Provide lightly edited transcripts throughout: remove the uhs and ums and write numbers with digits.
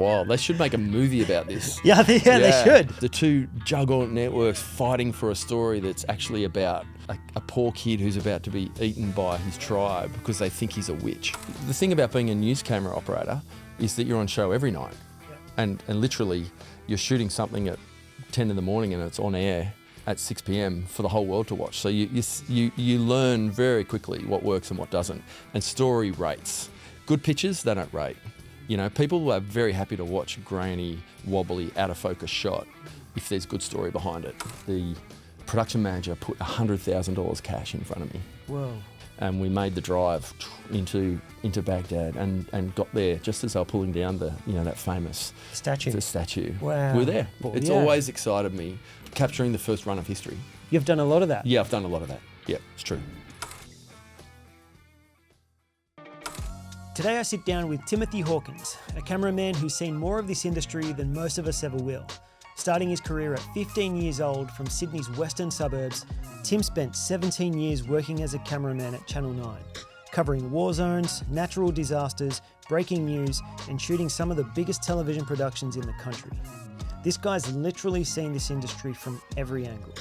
wild. They should make a movie about this. Yeah, they should. The two juggernaut networks fighting for a story that's actually about a poor kid who's about to be eaten by his tribe because they think he's a witch. The thing about being a news camera operator is that you're on show every night. And literally you're shooting something at 10 in the morning and it's on air at 6 p.m. for the whole world to watch. So you learn very quickly what works and what doesn't. And story rates. Good pictures, they don't rate. You know, people are very happy to watch a grainy, wobbly, out of focus shot if there's good story behind it. The production manager put $100,000 cash in front of me. Whoa. And we made the drive into Baghdad and got there just as they were pulling down that famous statue. The statue. Wow. We were there. Well, it's always excited me, capturing the first run of history. You've done a lot of that. Yeah, I've done a lot of that. Yeah, it's true. Today I sit down with Timothy Hawkins, a cameraman who's seen more of this industry than most of us ever will. Starting his career at 15 years old from Sydney's western suburbs, Tim spent 17 years working as a cameraman at Channel 9, covering war zones, natural disasters, breaking news, and shooting some of the biggest television productions in the country. This guy's literally seen this industry from every angle.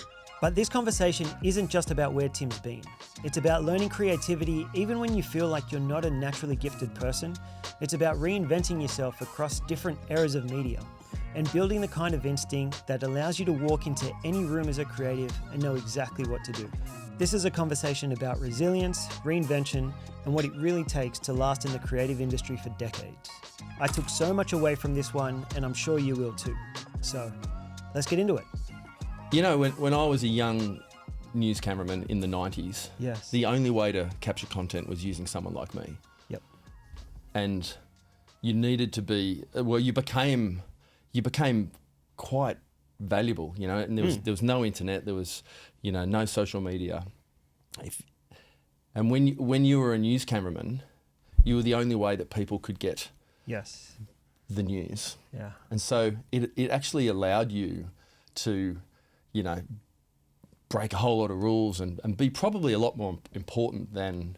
But this conversation isn't just about where Tim's been. It's about learning creativity even when you feel like you're not a naturally gifted person. It's about reinventing yourself across different eras of media and building the kind of instinct that allows you to walk into any room as a creative and know exactly what to do. This is a conversation about resilience, reinvention, and what it really takes to last in the creative industry for decades. I took so much away from this one, and I'm sure you will too. So, let's get into it. You know, when I was a young news cameraman in the 90s, yes, the only way to capture content was using someone like me. Yep. And you needed to be, you became quite valuable, you know, and there was no internet, there was, you know, no social media. And when you were a news cameraman, you were the only way that people could get the news. Yeah. And so it actually allowed you to, you know, break a whole lot of rules and be probably a lot more important than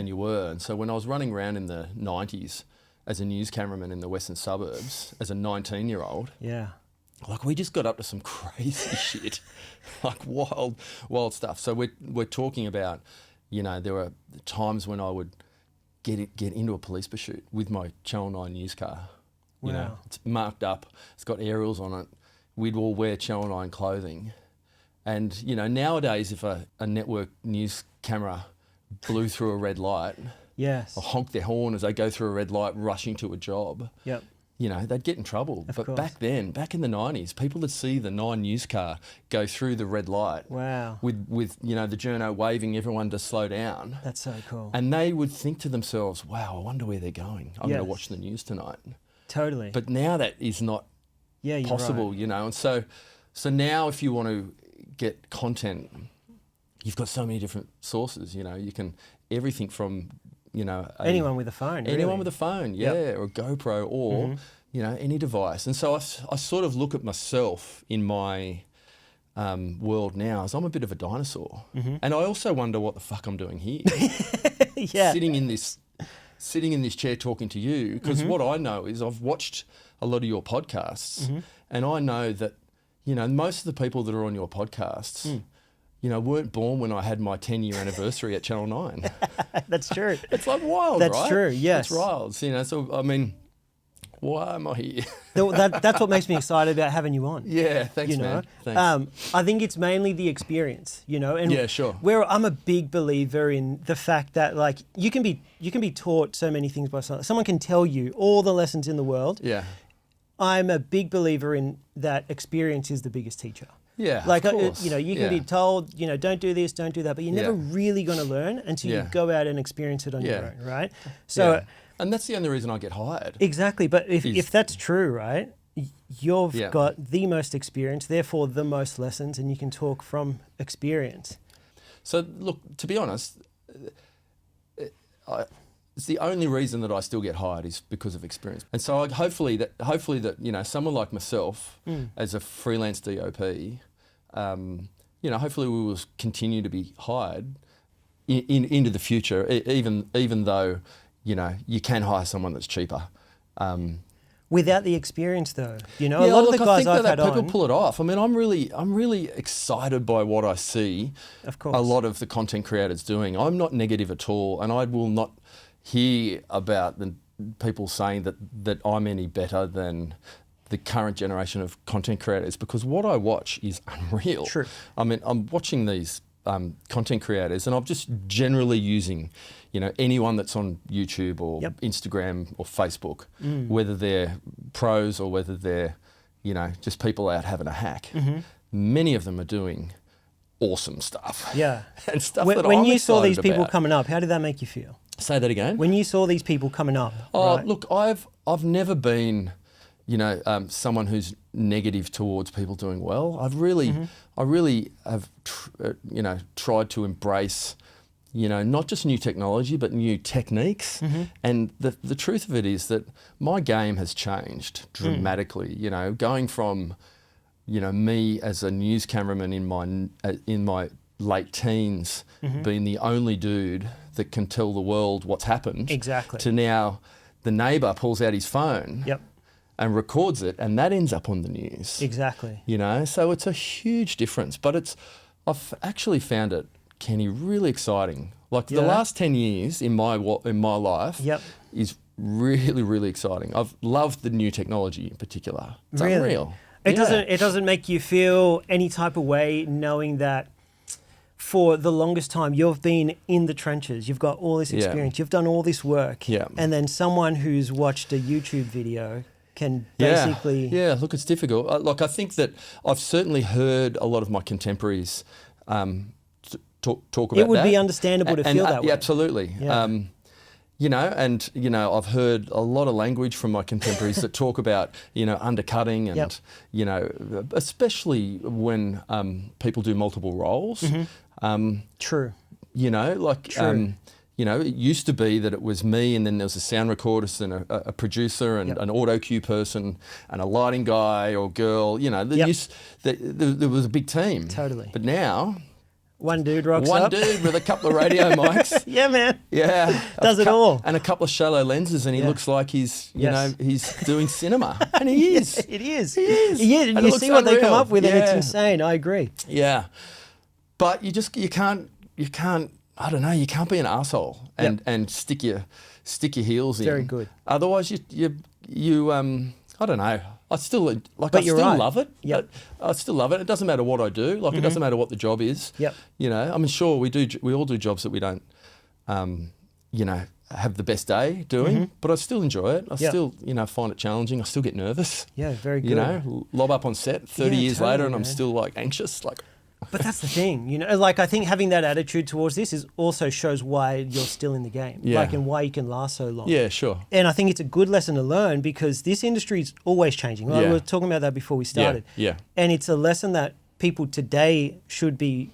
you were. And so when I was running around in the 90s as a news cameraman in the western suburbs, as a 19-year-old, like we just got up to some crazy shit, like wild stuff. So we're talking about, you know, there were times when I would get into a police pursuit with my Channel 9 news car. You know, it's marked up, it's got aerials on it. We'd all wear Channel 9 clothing. And, you know, nowadays if a network news camera blew through a red light, or honked their horn as they go through a red light rushing to a job, you know, they'd get in trouble. But back then, back in the 90s, people would see the 9 news car go through the red light. Wow. With you know, the journo waving everyone to slow down. That's so cool. And they would think to themselves, wow, I wonder where they're going. I'm going to watch the news tonight. Totally. But now that is not possible, right. You know. And so now if you want to get content, you've got so many different sources, you know. You can, everything from, you know, anyone with a phone. Anyone with a phone, or a GoPro, or you know, any device. And so I sort of look at myself in my world now as I'm a bit of a dinosaur, and I also wonder what the fuck I'm doing here, sitting in this chair talking to you. Because what I know is I've watched a lot of your podcasts, and I know that, you know, most of the people that are on your podcasts, you know, weren't born when I had my 10-year anniversary at Channel 9. That's true. It's like wild, right? That's true, yes. It's wild. You know, so, I mean, why am I here? That's what makes me excited about having you on. Yeah, thanks, you know? man. Thanks. I think it's mainly the experience, you know. And yeah, sure. Where I'm a big believer in the fact that, like, you can be taught so many things by someone. Someone can tell you all the lessons in the world. Yeah. I'm a big believer in that experience is the biggest teacher. Yeah, like, of course. You know, you can be told, you know, don't do this, don't do that, but you're never really going to learn until you go out and experience it on your own, right? So, and that's the only reason I get hired. Exactly, but if that's true, right, you've got the most experience, therefore the most lessons, and you can talk from experience. So, look, to be honest, it's the only reason that I still get hired is because of experience. And so hopefully that you know, someone like myself as a freelance DOP, you know, hopefully we will continue to be hired into the future, even though, you know, you can hire someone that's cheaper. Without the experience, though, you know, Yeah, a lot look, of the I guys think I've that had people on, pull it off. I mean, I'm really excited by what I see. of course, A lot of the content creators doing. I'm not negative at all, and I will not hear about the people saying that I'm any better than the current generation of content creators, because what I watch is unreal. True. I mean, I'm watching these content creators, and I'm just generally using, you know, anyone that's on YouTube or Yep. Instagram or Facebook, whether they're pros or whether they're, you know, just people out having a hack. Many of them are doing awesome stuff. Yeah. And stuff When, that when I'm you saw these excited people about. coming up, how did that make you feel? Say that again. When you saw these people coming up, Oh, right? look, I've never been, you know, someone who's negative towards people doing well. I really have, you know, tried to embrace, you know, not just new technology but new techniques. And the truth of it is that my game has changed dramatically. You know, going from, you know, me as a news cameraman in my late teens, being the only dude that can tell the world what's happened, Exactly. to now the neighbour pulls out his phone Yep. and records it, and that ends up on the news. Exactly. You know, so it's a huge difference. But I've actually found it, Kenny, really exciting. Like the Yeah. last 10 years in my life Yep. is really, really exciting. I've loved the new technology in particular. It's Really? unreal. It Yeah. doesn't make you feel any type of way knowing that for the longest time you've been in the trenches, you've got all this Yeah. experience, you've done all this work, Yeah. and then someone who's watched a YouTube video can Yeah. basically Look, it's difficult. Look, I think that I've certainly heard a lot of my contemporaries talk about it would that. be understandable to feel that way. Yeah, absolutely. Yeah. You know, and you know, I've heard a lot of language from my contemporaries that talk about, you know, undercutting and Yep. you know, especially when people do multiple roles. True. You know, like True. you know, it used to be that it was me, and then there was a sound recordist and a producer and Yep. an auto cue person and a lighting guy or girl. You know, Yep. there was a big team. Totally. But now, One dude rocks one up. dude with a couple of radio mics. Yeah, man. Yeah, Does it all. and a couple of shallow lenses, and he Yeah. looks like he's, you Yes. know, he's doing cinema, and he is. It is. He is. Yeah, And it you looks see what they come unreal. up with, and it's Yeah. insane. I agree. Yeah, but you can't. I don't know. You can't be an asshole and stick your heels in. Very good. Otherwise, you I don't know. I still But you're right. love it. Yep. I still love it. It doesn't matter what I do. Like it doesn't matter what the job is. Yep. You know, I mean, sure we all do jobs that we don't, you know, have the best day doing, but I still enjoy it. I Yep. still, you know, find it challenging. I still get nervous. Yeah, very good. You know, lob up on set 30 Yeah, years totally, later, and I'm man. still like anxious. Like, But that's the thing, you know, like I think having that attitude towards this is also shows why you're still in the game, Yeah. like and why you can last so long. yeah, sure. And I think it's a good lesson to learn because this industry is always changing. Like Yeah. we were talking about that before we started. Yeah. And it's a lesson that people today should be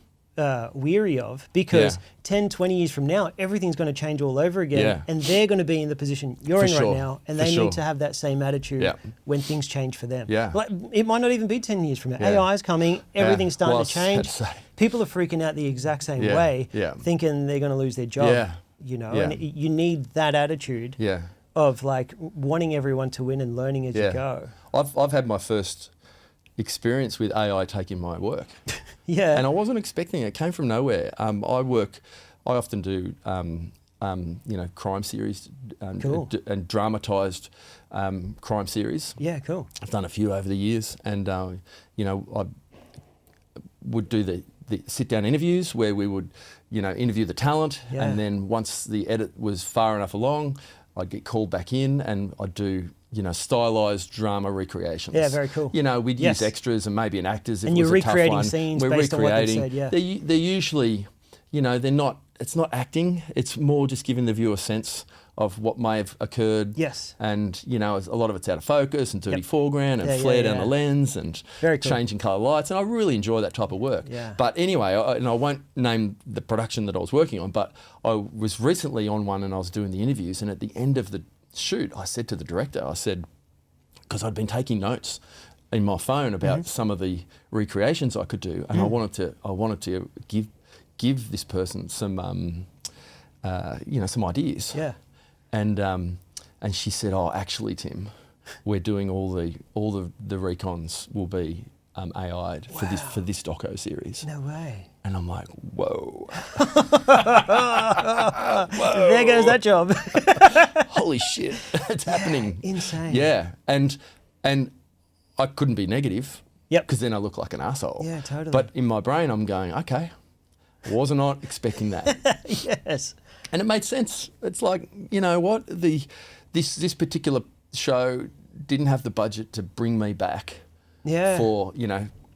weary of because Yeah. 10, 20 years from now, everything's going to change all over again. Yeah. And they're going to be in the position you're For in sure. right now. And For they sure. need to have that same attitude Yeah. when things change for them. Yeah. Like, it might not even be 10 years from now. Yeah. AI is coming, everything's starting Well, to I was change. about to say. People are freaking out the exact same Yeah. way, Yeah. thinking they're going to lose their job. Yeah. You know, Yeah. and you need that attitude Yeah. of like wanting everyone to win and learning as you go. I've had my first experience with AI taking my work, Yeah. and I wasn't expecting it. It came from nowhere. I often do, you know, crime series Cool. and dramatised crime series. Yeah, cool. I've done a few over the years, and you know, I would do the sit-down interviews where we would, you know, interview the talent, Yeah. and then once the edit was far enough along, I'd get called back in and I'd do, you know, stylised drama recreations. Yeah, very cool. You know, we'd Yes. use extras and maybe an actor's if And it was you're a tough recreating one. scenes We're based on what they've recreating. said, yeah. They're usually, you know, it's not acting. It's more just giving the viewer a sense of what may have occurred. Yes. And, you know, a lot of it's out of focus and dirty Yep. foreground and Yeah, flare yeah, down yeah. the lens and Very cool. changing colour lights. And I really enjoy that type of work. Yeah. But anyway, and I won't name the production that I was working on, but I was recently on one and I was doing the interviews, and at the end of the shoot, I said to the director, I said, because I'd been taking notes in my phone about some of the recreations I could do, and I wanted to give this person some you know, some ideas. Yeah. And she said, "Oh, actually, Tim, we're doing all the recons will be AI'd for this doco series. No way. And I'm like, whoa. There goes that job. Holy shit, it's happening. Insane. Yeah, and I couldn't be negative. Yep. Because then I look like an asshole. Yeah, totally. But in my brain, I'm going, okay, was not expecting that. Yes. And it made sense. It's like, you know what, this particular show didn't have the budget to bring me back for,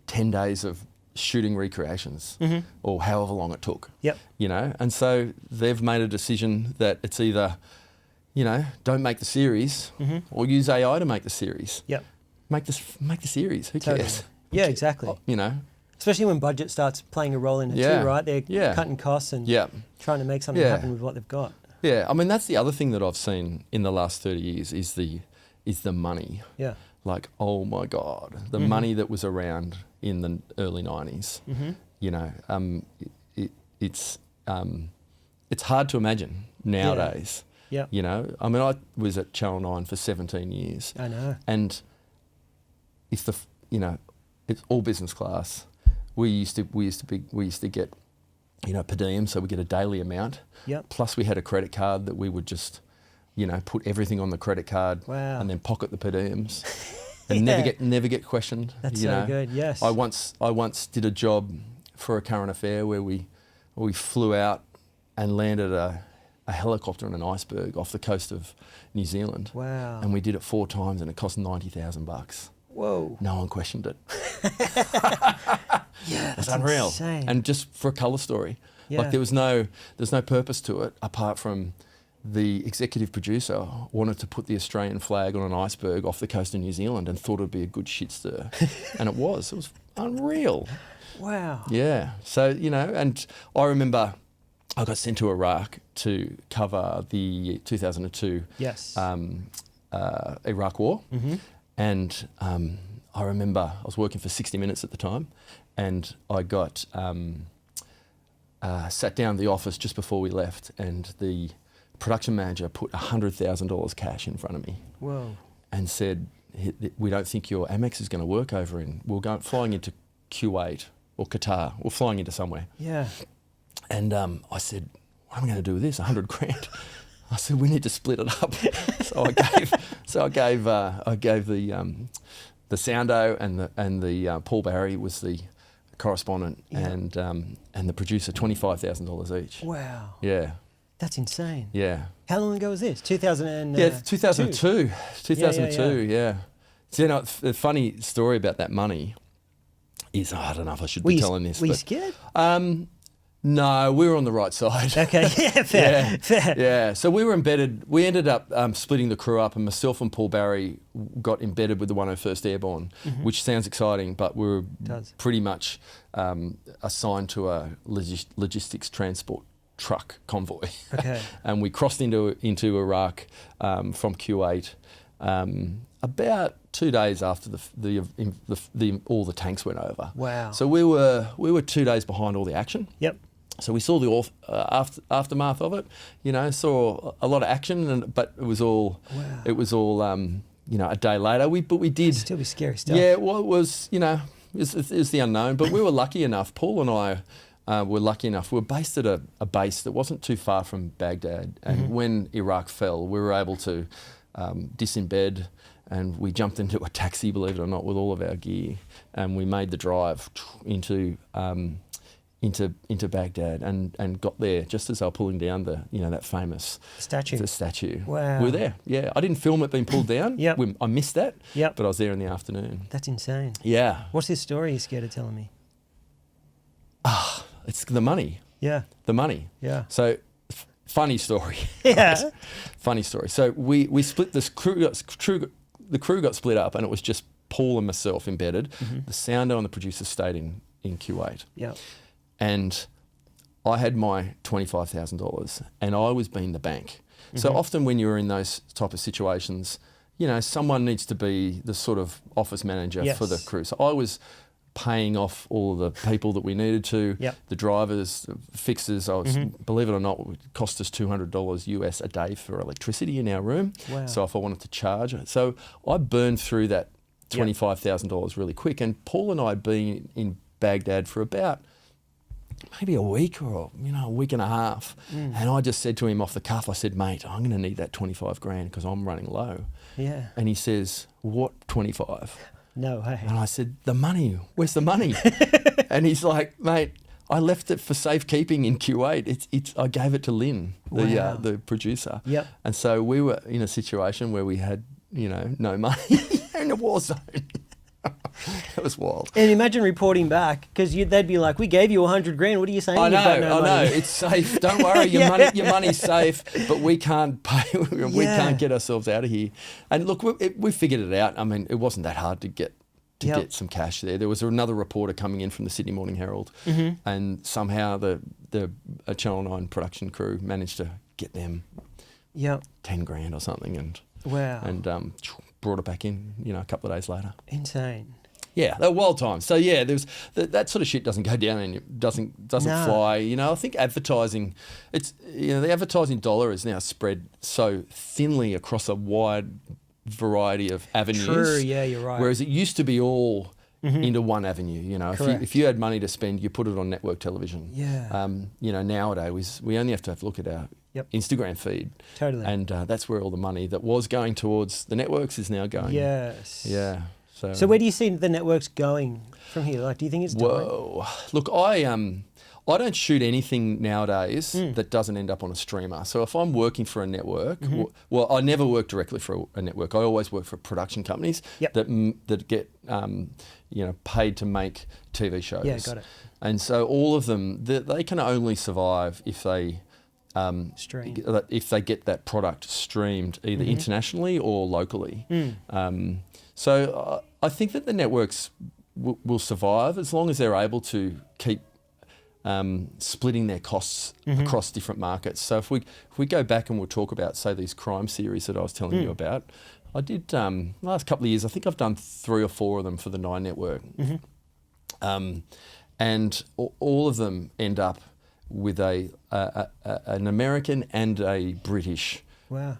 10 days of shooting recreations or however long it took. Yep. And so they've made a decision that it's either, don't make the series or use AI to make the series. Yep. Make the series. Who cares? Yeah, exactly. Especially when budget starts playing a role in it too, right? They're cutting costs and trying to make something happen with what they've got. Yeah, I mean that's the other thing that I've seen in the last 30 years is the money. Yeah. Like, oh my God, the money that was around in the early 90s. It's hard to imagine nowadays. Yeah. I mean, I was at Channel 9 for 17 years. I know. And it's it's all business class. We used to get, per diem, so we get a daily amount. Yep. Plus we had a credit card that we would just, put everything on the credit card and then pocket the per diems and never get questioned. That's so good. Yes. I once did a job for a current affair where we flew out and landed a helicopter and an iceberg off the coast of New Zealand. Wow. And we did it 4 times and it cost $90,000. Whoa. No one questioned it. That's unreal. Insane. And just for a colour story. Yeah. Like there's no purpose to it apart from the executive producer wanted to put the Australian flag on an iceberg off the coast of New Zealand and thought it'd be a good shit stir. And it was unreal. Wow. Yeah. So, and I remember I got sent to Iraq to cover the 2002 Iraq War. And I remember I was working for 60 Minutes at the time, and I got sat down in the office just before we left, and the production manager put $100,000 cash in front of me. Whoa. And said, "We don't think your Amex is going to work over in. We're flying into Kuwait or Qatar. We're flying into somewhere." Yeah. And I said, "What am I going to do with this? $100,000?" I said, "We need to split it up." I gave the soundo and the Paul Barry was the correspondent and the producer $25,000 each. Wow. Yeah. That's insane. Yeah. How long ago was this? 2000 Yeah, 2002. 2002. Yeah. So, the funny story about that money is I don't know if I should be telling this. Were you scared? No, we were on the right side. Okay, yeah, fair. Yeah, so we were embedded. We ended up splitting the crew up, and myself and Paul Barry got embedded with the 101st Airborne, which sounds exciting, but we were pretty much assigned to a logistics transport truck convoy. Okay. And we crossed into Iraq from Kuwait about 2 days after all the tanks went over. Wow. So we were 2 days behind all the action. Yep. So we saw the aftermath of it, saw a lot of action, but it was all a day later. We did. It'd still be scary stuff. Yeah, well, it was the unknown, but we were lucky enough. Paul and I were lucky enough. We were based at a base that wasn't too far from Baghdad, and when Iraq fell, we were able to disembed, and we jumped into a taxi, believe it or not, with all of our gear, and we made the drive into Baghdad and got there just as they were pulling down that famous statue. The statue. Wow. We were there. Yeah, I didn't film it being pulled down. Yep. I missed that. Yep. But I was there in the afternoon. That's insane. Yeah. What's this story you're scared of telling me? It's the money. Yeah. The money. Yeah. So, funny story. Yeah. Right? Funny story. So we split this crew. The crew got split up, and it was just Paul and myself embedded. The sounder and the producer stayed in Kuwait. Yeah. And I had my $25,000, and I was being the bank. So often when you're in those type of situations, someone needs to be the sort of office manager for the crew. So I was paying off all of the people that we needed to, Yep. the drivers, fixers. Believe it or not, it cost us $200 US a day for electricity in our room. Wow. So if I wanted to charge it. So I burned through that $25,000 really quick. And Paul and I had been in Baghdad for about maybe a week or a week and a half. And I just said to him off the cuff, I said, mate, I'm going to need that 25 grand because I'm running low. Yeah. And he says, what 25? No way. And I said, the money, where's the money? And he's like, mate, I left it for safekeeping in Kuwait. I gave it to Lynn, the producer. Yep. And so we were in a situation where we had, no money in a war zone. It was wild. And imagine reporting back, because they'd be like, we gave you 100 grand. What are you saying? I You've got no money? know. It's safe. Don't worry. Your money's safe, but we can't pay. We can't get ourselves out of here. And look, we figured it out. I mean, it wasn't that hard to get some cash there. There was another reporter coming in from the Sydney Morning Herald, and somehow the Channel 9 production crew managed to get them 10 grand or something, and brought it back in, a couple of days later. Insane. Yeah, they're wild times. So yeah, there's that sort of shit doesn't go down and it doesn't fly. I think advertising, the advertising dollar is now spread so thinly across a wide variety of avenues. True, yeah, you're right. Whereas it used to be all into one avenue. If you had money to spend, you put it on network television. Yeah. Nowadays we only have to look at our Instagram feed. Totally. And that's where all the money that was going towards the networks is now going. Yes. Yeah. So where do you see the networks going from here? Like, do you think it's time? Whoa. Look, I don't shoot anything nowadays that doesn't end up on a streamer. So if I'm working for a network, well, I never work directly for a network. I always work for production companies that get paid to make TV shows. Yeah, got it. And so all of them, they can only survive if they if they get that product streamed either internationally or locally. So I think that the networks will survive as long as they're able to keep splitting their costs across different markets. So if we go back and we'll talk about, say, these crime series that I was telling you about, I did last couple of years. I think I've done 3 or 4 of them for the 9 Network, and all of them end up with an American and a British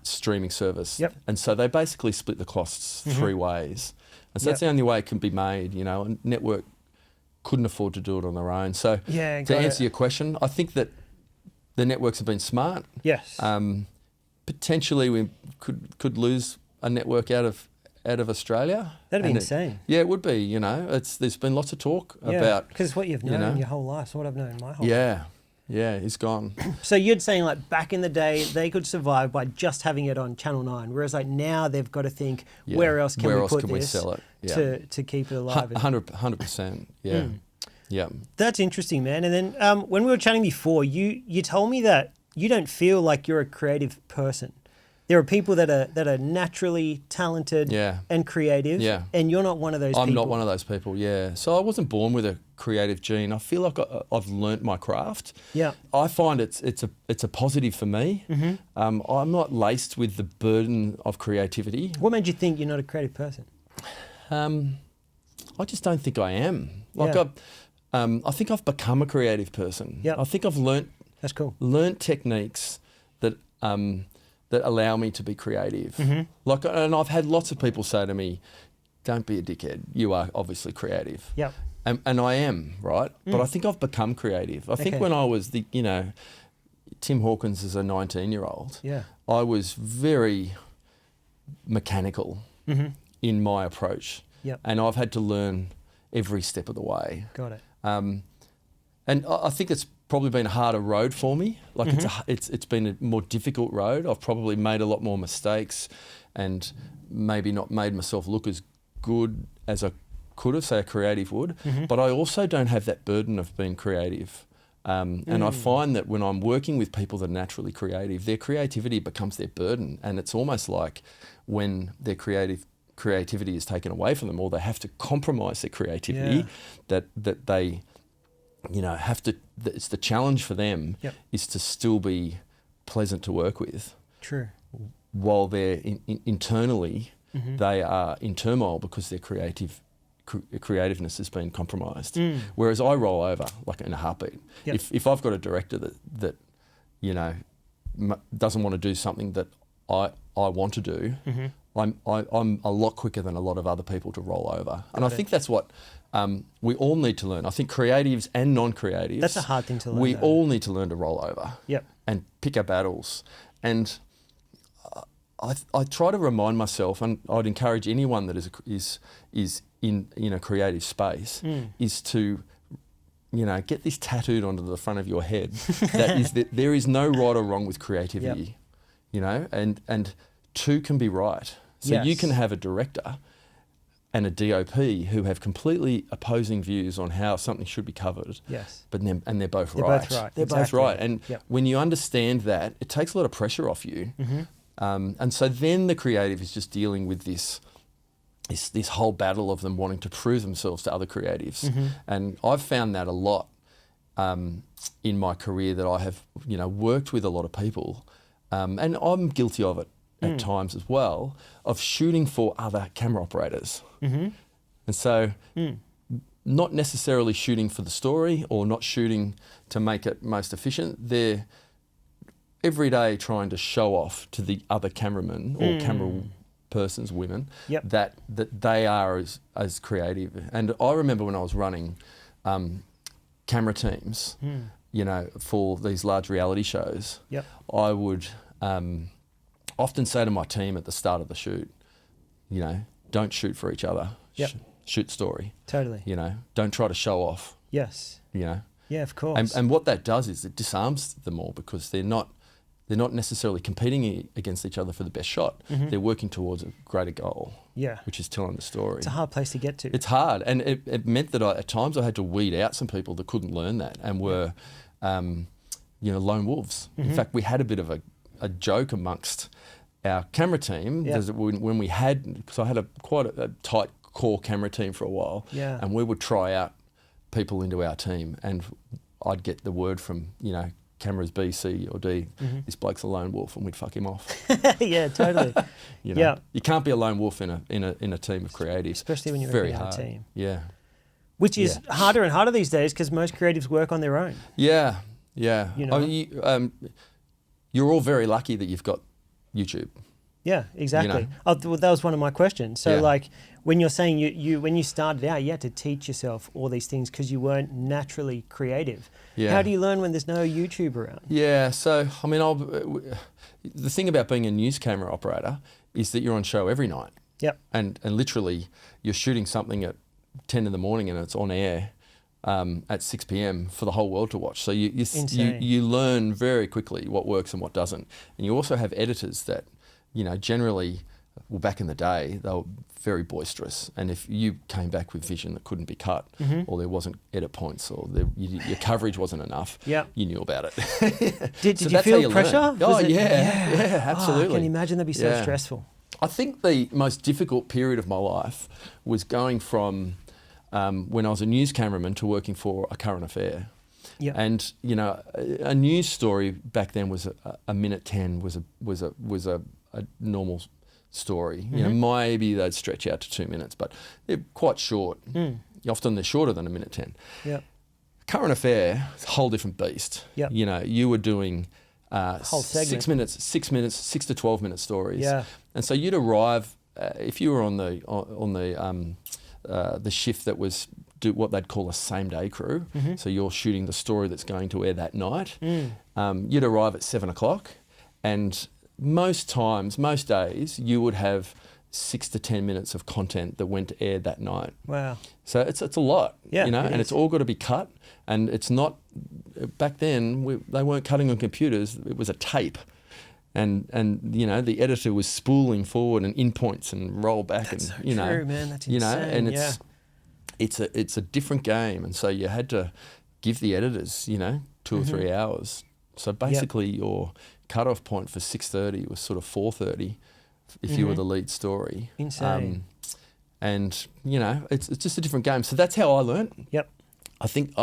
streaming service. Yep. And so they basically split the costs 3 ways. And so that's the only way it can be made. A network couldn't afford to do it on their own. So to answer your question, I think that the networks have been smart. Yes. Potentially we could lose a network out of Australia. That'd be insane. It would be. There's been lots of talk about, because it's what you've known your whole life. So what I've known my whole life. Yeah, he's gone. So you're saying, like, back in the day, they could survive by just having it on Channel 9, whereas like now they've got to think, where else can we sell it to keep it alive? 100%. Yeah. Yeah. That's interesting, man. And then when we were chatting before, you told me that you don't feel like you're a creative person. There are people that are naturally talented and creative, and you're not one of those people. I'm not one of those people, So I wasn't born with a creative gene. I feel like I've learnt my craft. Yeah. I find it's a positive for me. I'm not laced with the burden of creativity. What made you think you're not a creative person? I just don't think I am. I think I've become a creative person. I think I've learnt techniques that allow me to be creative. And I've had lots of people say to me, "Don't be a dickhead. You are obviously creative." Yeah. And I am, right? But I think I've become creative. I think when I was Tim Hawkins as a 19-year-old, I was very mechanical in my approach. And I've had to learn every step of the way. Got it. And I think it's probably been a harder road for me. Like it's been a more difficult road. I've probably made a lot more mistakes and maybe not made myself look as good as I could have, say a creative would. But I also don't have that burden of being creative. And I find that when I'm working with people that are naturally creative, their creativity becomes their burden. And it's almost like when their creativity is taken away from them, or they have to compromise their creativity, that they have to, it's the challenge for them is to still be pleasant to work with. True. While they're internally, they are in turmoil because their creativeness has been compromised. Whereas I roll over like in a heartbeat. Yep. If I've got a director that doesn't want to do something that I want to do, I'm a lot quicker than a lot of other people to roll over. And I think that's what we all need to learn. I think creatives and non-creatives. That's a hard thing to learn. We all need to learn to roll over. Yep. And pick our battles. And I try to remind myself, and I'd encourage anyone that is in a creative space, is to get this tattooed onto the front of your head. that there is no right or wrong with creativity. Yep. And two can be right. So you can have a director and a DOP who have completely opposing views on how something should be covered. Yes. But they're both They're right. both right. They're Exactly. both right. And Yep. when you understand that, it takes a lot of pressure off you. And so then the creative is just dealing with this whole battle of them wanting to prove themselves to other creatives. And I've found that a lot in my career, that I have worked with a lot of people, and I'm guilty of it at times as well, of shooting for other camera operators. And so not necessarily shooting for the story or not shooting to make it most efficient. They're every day trying to show off to the other cameramen or camera persons, women, that they are as creative. And I remember when I was running camera teams, for these large reality shows, I would often say to my team at the start of the shoot, don't shoot for each other. Shoot story. Totally. Don't try to show off. Yes. Yeah, of course. And what that does is it disarms them all, because they're not necessarily competing against each other for the best shot. They're working towards a greater goal. Yeah. Which is telling the story. It's a hard place to get to. It's hard, and it meant that at times I had to weed out some people that couldn't learn that and were, lone wolves. In fact, we had a bit of a joke amongst our camera team when we had, because I had quite a tight core camera team for a while, and we would try out people into our team, and I'd get the word from cameras B, C or D, this bloke's a lone wolf, and we'd fuck him off. Yeah, totally. You can't be a lone wolf in a team of creatives, especially when you're very working hard. on a team. Yeah, which is harder and harder these days, because most creatives work on their own. Yeah. You're all very lucky that you've got YouTube. Yeah, exactly. Well, that was one of my questions. So, like, when you're saying when you started out, you had to teach yourself all these things because you weren't naturally creative. Yeah. How do you learn when there's no YouTube around? Yeah. So, I mean, the thing about being a news camera operator is that you're on show every night. Yep. And literally, you're shooting something at 10 in the morning and it's on air at 6 p.m. for the whole world to watch. So you learn very quickly what works and what doesn't. And you also have editors that, generally, well, back in the day, they were very boisterous. And if you came back with vision that couldn't be cut, or there wasn't edit points, or your coverage wasn't enough, you knew about it. Did you feel pressure? Yeah, absolutely. I can imagine that'd be so stressful. I think the most difficult period of my life was going from when I was a news cameraman to working for a current affair. Yep. And a news story back then was a minute 10 was a normal story. Maybe they'd stretch out to 2 minutes, but they're quite short. Often they're shorter than a minute 10. Yep. Current affair, it's a whole different beast. Yep. You were doing whole 6 minutes, 6 to 12 minute stories. Yeah. And so you'd arrive if you were on the shift that was what they'd call a same day crew. So you're shooting the story that's going to air that night. You'd arrive at 7 o'clock, and most days, you would have 6 to 10 minutes of content that went to air that night. Wow. So it's a lot, and it's all got to be cut. And it's not, back then, they weren't cutting on computers, it was a tape. And the editor was spooling forward and in points and roll back. That's and so true, man. That's insane. And it's a different game. And so you had to give the editors, 2 or 3 hours. So basically your cutoff point for 6:30 was sort of 4:30 if you were the lead story. Insane. And it's just a different game. So that's how I learned. Yep. I think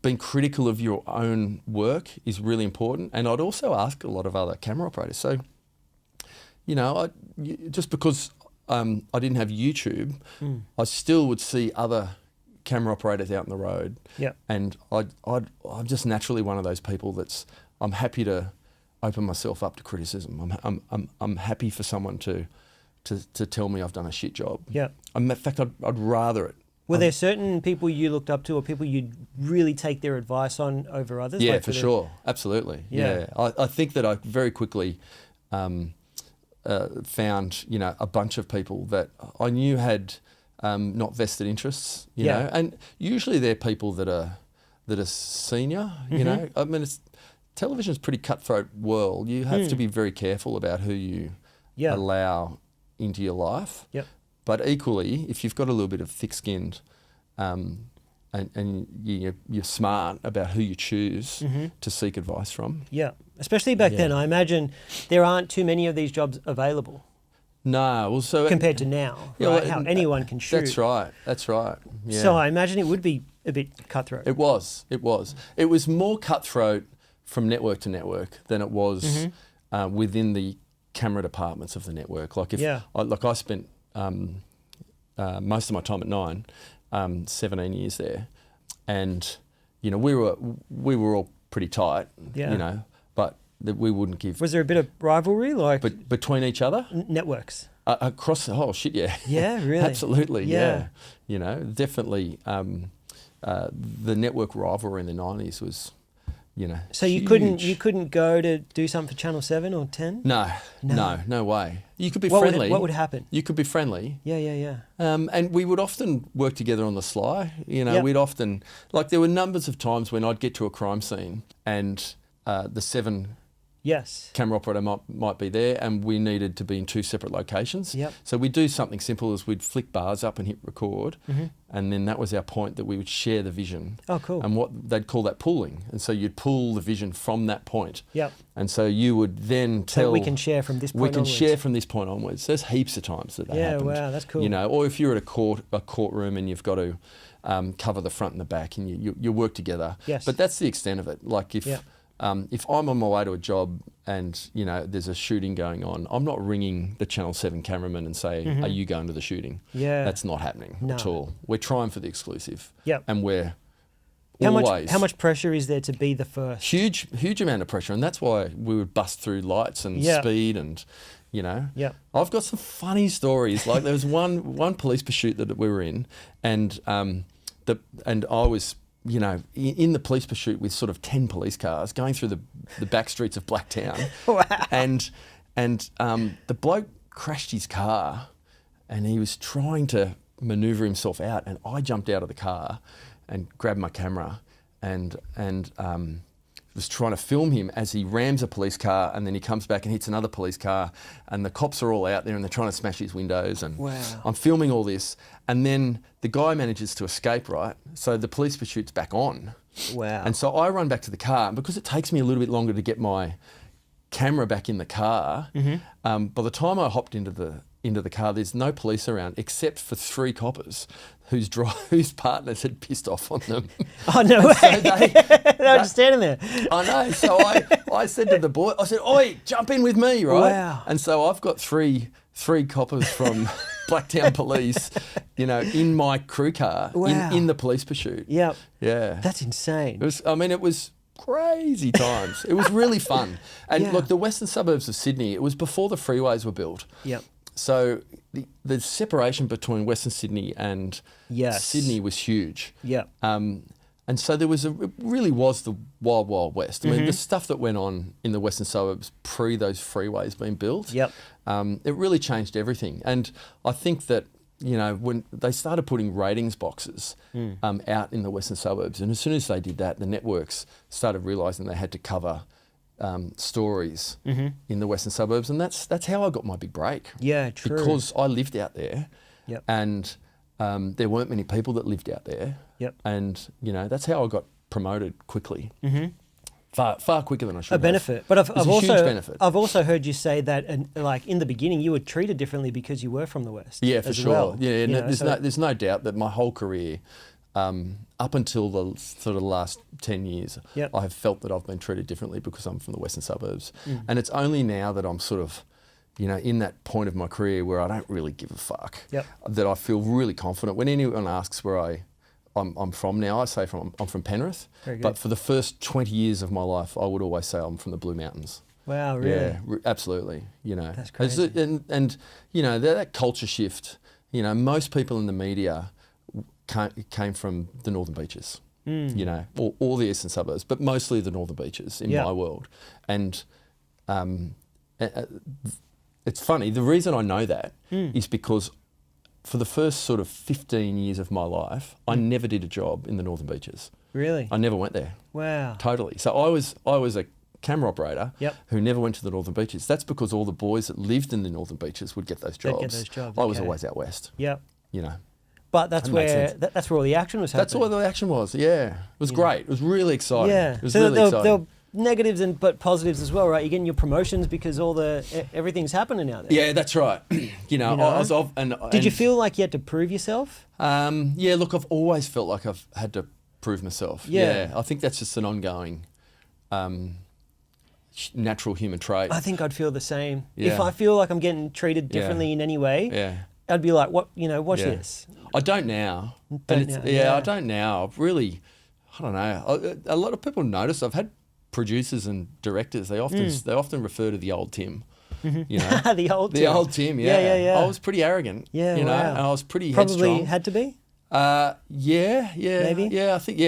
being critical of your own work is really important. And I'd also ask a lot of other camera operators. So, just because I didn't have YouTube, I still would see other camera operators out in the road. Yeah. And I'm just naturally one of those people I'm happy to open myself up to criticism. I'm happy for someone to tell me I've done a shit job. Yeah. In fact, I'd rather it. Were there certain people you looked up to, or people you'd really take their advice on over others? Yeah, for sure. Absolutely. Yeah. I think that I very quickly found, a bunch of people that I knew had not vested interests, you know, and usually they're people that are senior, you know. I mean, television's a pretty cutthroat world. You have to be very careful about who you allow into your life. Yep. But equally, if you've got a little bit of thick-skinned and you're smart about who you choose to seek advice from. Yeah, especially back then. I imagine there aren't too many of these jobs available. No, well, so compared to now, right? How anyone can shoot. That's right. That's right. Yeah. So I imagine it would be a bit cutthroat. It was. It was more cutthroat from network to network than it was within the camera departments of the network. Like I spent most of my time at Nine, 17 years there, and we were all pretty tight. Yeah. But we wouldn't give. Was there a bit of rivalry, but between each other? Networks. Across yeah. Yeah, really. Absolutely, yeah. Definitely. The network rivalry in the 90s was, So you huge. couldn't go to do something for Channel 7 or 10? No way. You could be friendly. What would happen? You could be friendly. Yeah. And we would often work together on the sly. We'd often, there were numbers of times when I'd get to a crime scene and the 7 camera operator might be there, and we needed to be in 2 separate locations. Yep. So we'd do something simple as we'd flick bars up and hit record, and then that was our point, that we would share the vision. Oh, cool. And what they'd call that pooling. And so you'd pull the vision from that point. Yep. And so you would then tell... So we can share from this point onwards. We can share from this point onwards. There's heaps of times that happened. Yeah, wow, that's cool. Or if you're at a courtroom and you've got to cover the front and the back, and you work together. Yes. But that's the extent of it. If I'm on my way to a job and, there's a shooting going on, I'm not ringing the Channel 7 cameraman and say, are you going to the shooting? Yeah. That's not happening at all. We're trying for the exclusive. Yep. And we're how always... How much pressure is there to be the first? Huge amount of pressure. And that's why we would bust through lights and speed and... Yeah. I've got some funny stories. There was one police pursuit that we were in, and I was... in the police pursuit with sort of 10 police cars going through the back streets of Blacktown. Wow. And the bloke crashed his car and he was trying to manoeuvre himself out, and I jumped out of the car and grabbed my camera and was trying to film him as he rams a police car, and then he comes back and hits another police car, and the cops are all out there and they're trying to smash his windows, and I'm filming all this, and then the guy manages to escape, right? So the police pursuit's back on. Wow. And so I run back to the car, and because it takes me a little bit longer to get my camera back in the car, by the time I hopped into the car, there's no police around except for 3 coppers whose partners had pissed off on them. Oh, no way. So they were just standing there. I know. So I said to the boy, I said, "Oi, jump in with me," right? Wow. And so I've got three coppers from Blacktown Police, in my crew car, in the police pursuit. Yep. Yeah. That's insane. It was crazy times. It was really fun. And look, the western suburbs of Sydney, it was before the freeways were built. Yep. So the separation between Western Sydney and Sydney was huge. Yeah. And so it really was the wild, wild west. I mean, the stuff that went on in the western suburbs pre those freeways being built, it really changed everything. And I think that, when they started putting ratings boxes out in the western suburbs, and as soon as they did that, the networks started realising they had to cover stories in the western suburbs, and that's how I got my big break. Yeah, true. Because I lived out there, and there weren't many people that lived out there. Yep. And that's how I got promoted quickly. Far quicker than I should have. A benefit, but I've also heard you say that, in the beginning, you were treated differently because you were from the west. Yeah, for sure. Well. Yeah, there's no doubt that my whole career, up until the sort of last 10 years, I have felt that I've been treated differently because I'm from the western suburbs. And it's only now that I'm sort of, in that point of my career where I don't really give a fuck, Yep. that I feel really confident. When anyone asks where I'm from now, I say I'm from Penrith. Very good. But for the first 20 years of my life, I would always say I'm from the Blue Mountains. Wow, really? Yeah, absolutely. That's crazy. And that culture shift. Most people in the media came from the Northern Beaches. Or the eastern suburbs, but mostly the Northern Beaches in my world. And it's funny. The reason I know that is because for the first sort of 15 years of my life, I never did a job in the Northern Beaches. Really? I never went there. Wow. Totally. So I was a camera operator who never went to the Northern Beaches. That's because all the boys that lived in the Northern Beaches would get those jobs. They'd get those jobs. I was always out west. Yep. That But that's makes where sense. that's where all the action was happening. That's all the action was. Yeah, it was great. It was really exciting. Yeah. It was So really exciting. there were negatives but positives as well, right? You're getting your promotions because everything's happening out there. Yeah, that's right. Did you feel like you had to prove yourself? Yeah, look, I've always felt like I've had to prove myself. Yeah. I think that's just an ongoing natural human trait. I think I'd feel the same. Yeah. If I feel like I'm getting treated differently in any way, I'd be like, watch this. I don't now. I don't now. Really, I don't know. A lot of people notice. I've had producers and directors. They often refer to the old Tim. The old Tim. Yeah. I was pretty arrogant. Yeah, and I was pretty headstrong. Probably had to be. Yeah. Maybe. Yeah, I think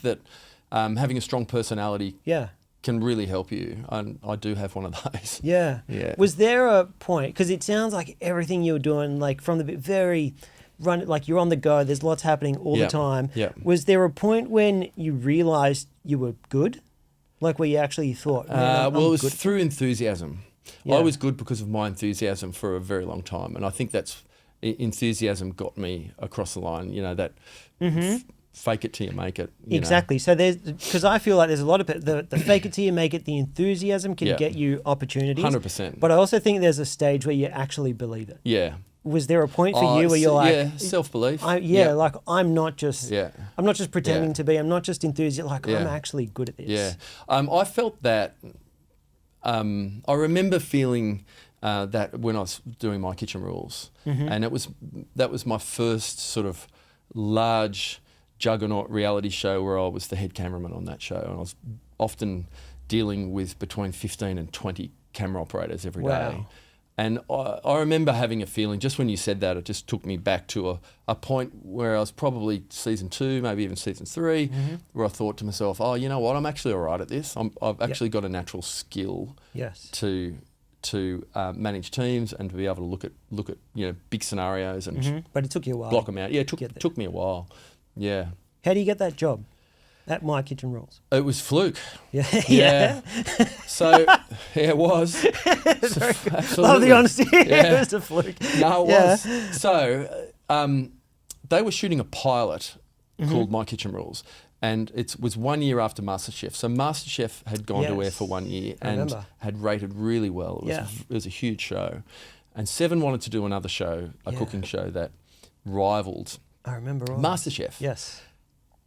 that having a strong personality can really help you, and I do have one of those. Yeah. Was there a point, because it sounds like everything you were doing, like from the very like you're on the go, there's lots happening all the time. Was there a point when you realised you were good? Like where you actually thought, it was through enthusiasm. I was good because of my enthusiasm for a very long time, and I think that's enthusiasm got me across the line. That fake it till you make it. Exactly. So because I feel like there's a lot of the fake it till you make it, the enthusiasm can get you opportunities. 100%. But I also think there's a stage where you actually believe it. Yeah. Was there a point for you where you're like, self-belief. Like I'm not just pretending to be. I'm not just enthusiastic. Like I'm actually good at this. Yeah. I felt that. I remember feeling that when I was doing My Kitchen Rules, and that was my first sort of large juggernaut reality show where I was the head cameraman on that show, and I was often dealing with between 15 and 20 camera operators every day. And I remember having a feeling, just when you said that, it just took me back to a point where I was probably season 2, maybe even season 3, where I thought to myself, oh, you know what, I'm actually all right at this. I've actually got a natural skill to manage teams and to be able to look at big scenarios and But it took you a while. block them out. Yeah, it took me a while. Yeah. How do you get that job at My Kitchen Rules? It was fluke. Yeah. So, it was. Absolutely. Love the honesty. It was a fluke. No, it was. So, they were shooting a pilot called My Kitchen Rules, and it was 1 year after MasterChef. So MasterChef had gone to air for 1 year and had rated really well. It was a huge show. And Seven wanted to do another show, a cooking show that rivaled I remember MasterChef. Yes.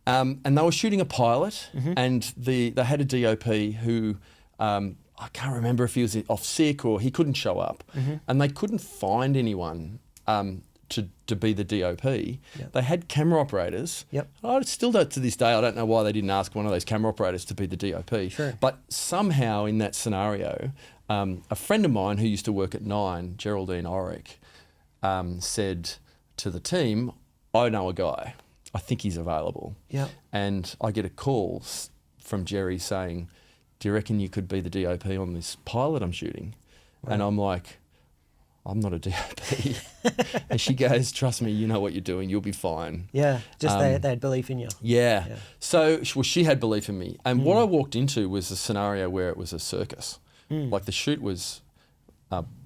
And they were shooting a pilot, and they had a DOP who I can't remember if he was off sick or he couldn't show up, and they couldn't find anyone to be the DOP. They had camera operators. I still don't, to this day, I don't know why they didn't ask one of those camera operators to be the DOP. Sure. But somehow in that scenario, a friend of mine who used to work at Nine, Geraldine Orick, said to the team, I know a guy. I think he's available. And I get a call from Jerry saying, do you reckon you could be the DOP on this pilot I'm shooting? Wow. And I'm like, I'm not a DOP. And she goes, trust me, you know what you're doing. You'll be fine. Yeah, just they had belief in you. Yeah. So she had belief in me. And what I walked into was a scenario where it was a circus. Like the shoot was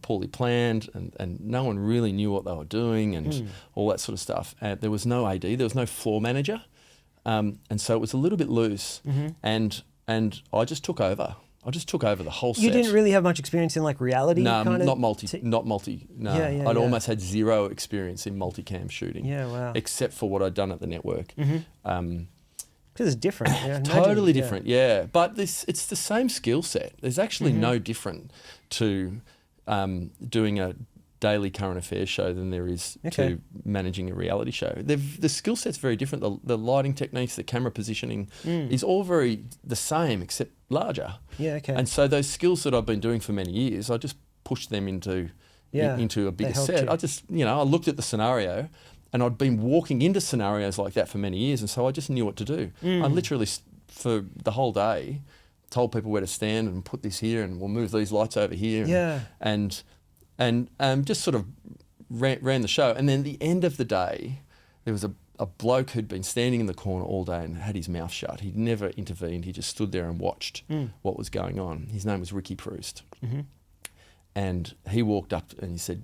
poorly planned and no one really knew what they were doing and all that sort of stuff. And there was no AD, there was no floor manager. And so it was a little bit loose and I just took over. I just took over the whole set. You didn't really have much experience in like reality? No, kind of not multi. No, I'd almost had zero experience in multicam shooting. Yeah, wow. Except for what I'd done at the network. Because it's different. Yeah, totally different, yeah. But it's the same skill set. There's actually no different to doing a daily current affairs show than there is to managing a reality show. The skill set's very different. The lighting techniques, the camera positioning is all very the same except larger. Yeah, okay. And so those skills that I've been doing for many years, I just pushed them into a bigger set. You. I just, I looked at the scenario and I'd been walking into scenarios like that for many years, and so I just knew what to do. I literally, for the whole day, told people where to stand and put this here and we'll move these lights over here. Yeah. And just sort of ran the show. And then at the end of the day, there was a bloke who'd been standing in the corner all day and had his mouth shut. He'd never intervened. He just stood there and watched what was going on. His name was Ricky Proust. And he walked up and he said,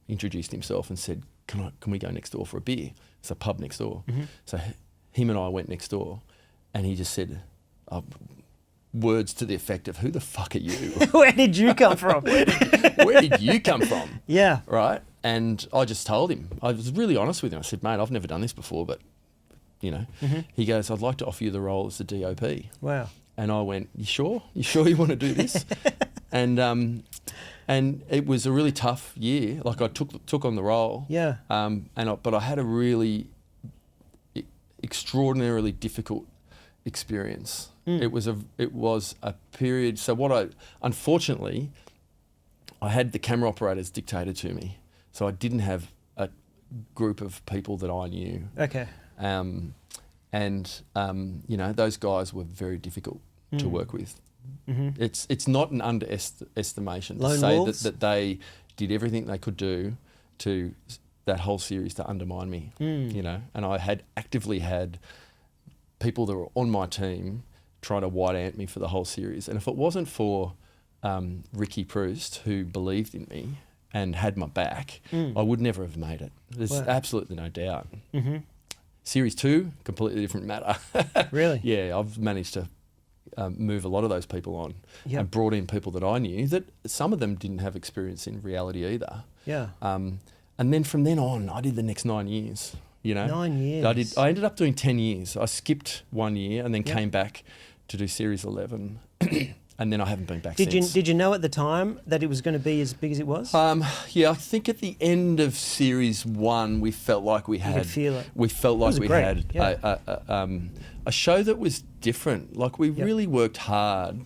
introduced himself and said, can we go next door for a beer? It's a pub next door. So him and I went next door, and he just said, words to the effect of, who the fuck are you? Where did you come from? Where did you come from? Yeah. Right? And I just told him. I was really honest with him. I said, mate, I've never done this before, but, He goes, I'd like to offer you the role as the DOP. Wow. And I went, you sure? You sure you want to do this? And it was a really tough year. Like, I took on the role. Yeah. But I had a really extraordinarily difficult experience. It was a period. So unfortunately, I had the camera operators dictated to me. So I didn't have a group of people that I knew. Okay. Those guys were very difficult to work with. It's not an underestimation to say that they did everything they could do to that whole series to undermine me. And I had actively had people that were on my team trying to white ant me for the whole series. And if it wasn't for Ricky Proust, who believed in me and had my back, I would never have made it. There's absolutely no doubt. Series 2, completely different matter. Really? Yeah, I've managed to move a lot of those people on and brought in people that I knew that some of them didn't have experience in reality either. Yeah. And then from then on, I did the next 9 years. 9 years. I ended up doing 10 years. I skipped 1 year and then came back to do Series 11. And then I haven't been back since. Did you know at the time that it was going to be as big as it was? Yeah, I think at the end of Series 1, we felt like we had... You could feel it. We felt like we had Yeah. a show that was different. Like, we really worked hard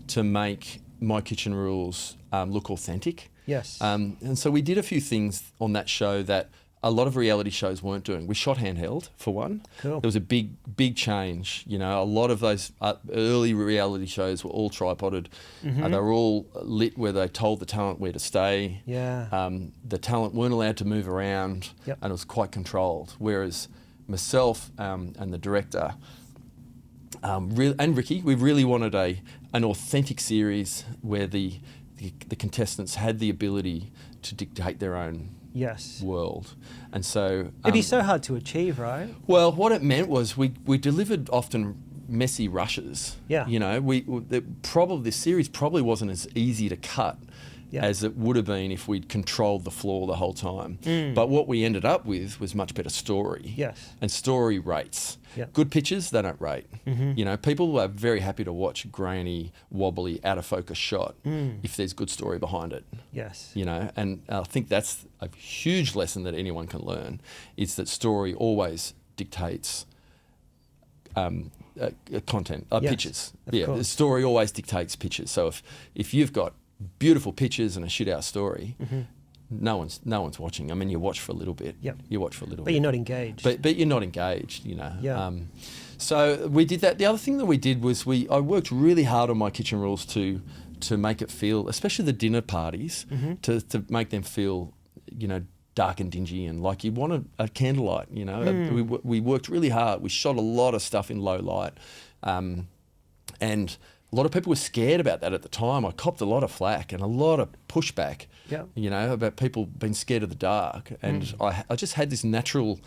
to make My Kitchen Rules look authentic. Yes. And so we did a few things on that show that a lot of reality shows weren't doing. We shot handheld, for one. Cool. There was a big change. A lot of those early reality shows were all tripoded. They were all lit where they told the talent where to stay. Yeah. The talent weren't allowed to move around, and it was quite controlled. Whereas myself and the director and Ricky, we really wanted an authentic series where the contestants had the ability to dictate their own world. And so... it'd be so hard to achieve, right? Well, what it meant was we delivered often messy rushes. Yeah. This series probably wasn't as easy to cut as it would have been if we'd controlled the floor the whole time. But what we ended up with was much better story. Yes. And story rates. Yep. Good pictures, they don't rate. People are very happy to watch grainy, wobbly, out of focus shot if there's good story behind it. Yes. And I think that's a huge lesson that anyone can learn, is that story always dictates content, pictures. The story always dictates pictures. So if you've got beautiful pictures and a shit out story, no one's watching. I mean, you watch for a little bit. Yep. You watch for a little bit. But you're not engaged. But you're not engaged, Yeah. So we did that. The other thing that we did was I worked really hard on My Kitchen Rules to make it feel, especially the dinner parties, to make them feel, dark and dingy and like you want a candlelight, We worked really hard. We shot a lot of stuff in low light. And a lot of people were scared about that at the time. I copped a lot of flack and a lot of pushback, about people being scared of the dark. And I just had this natural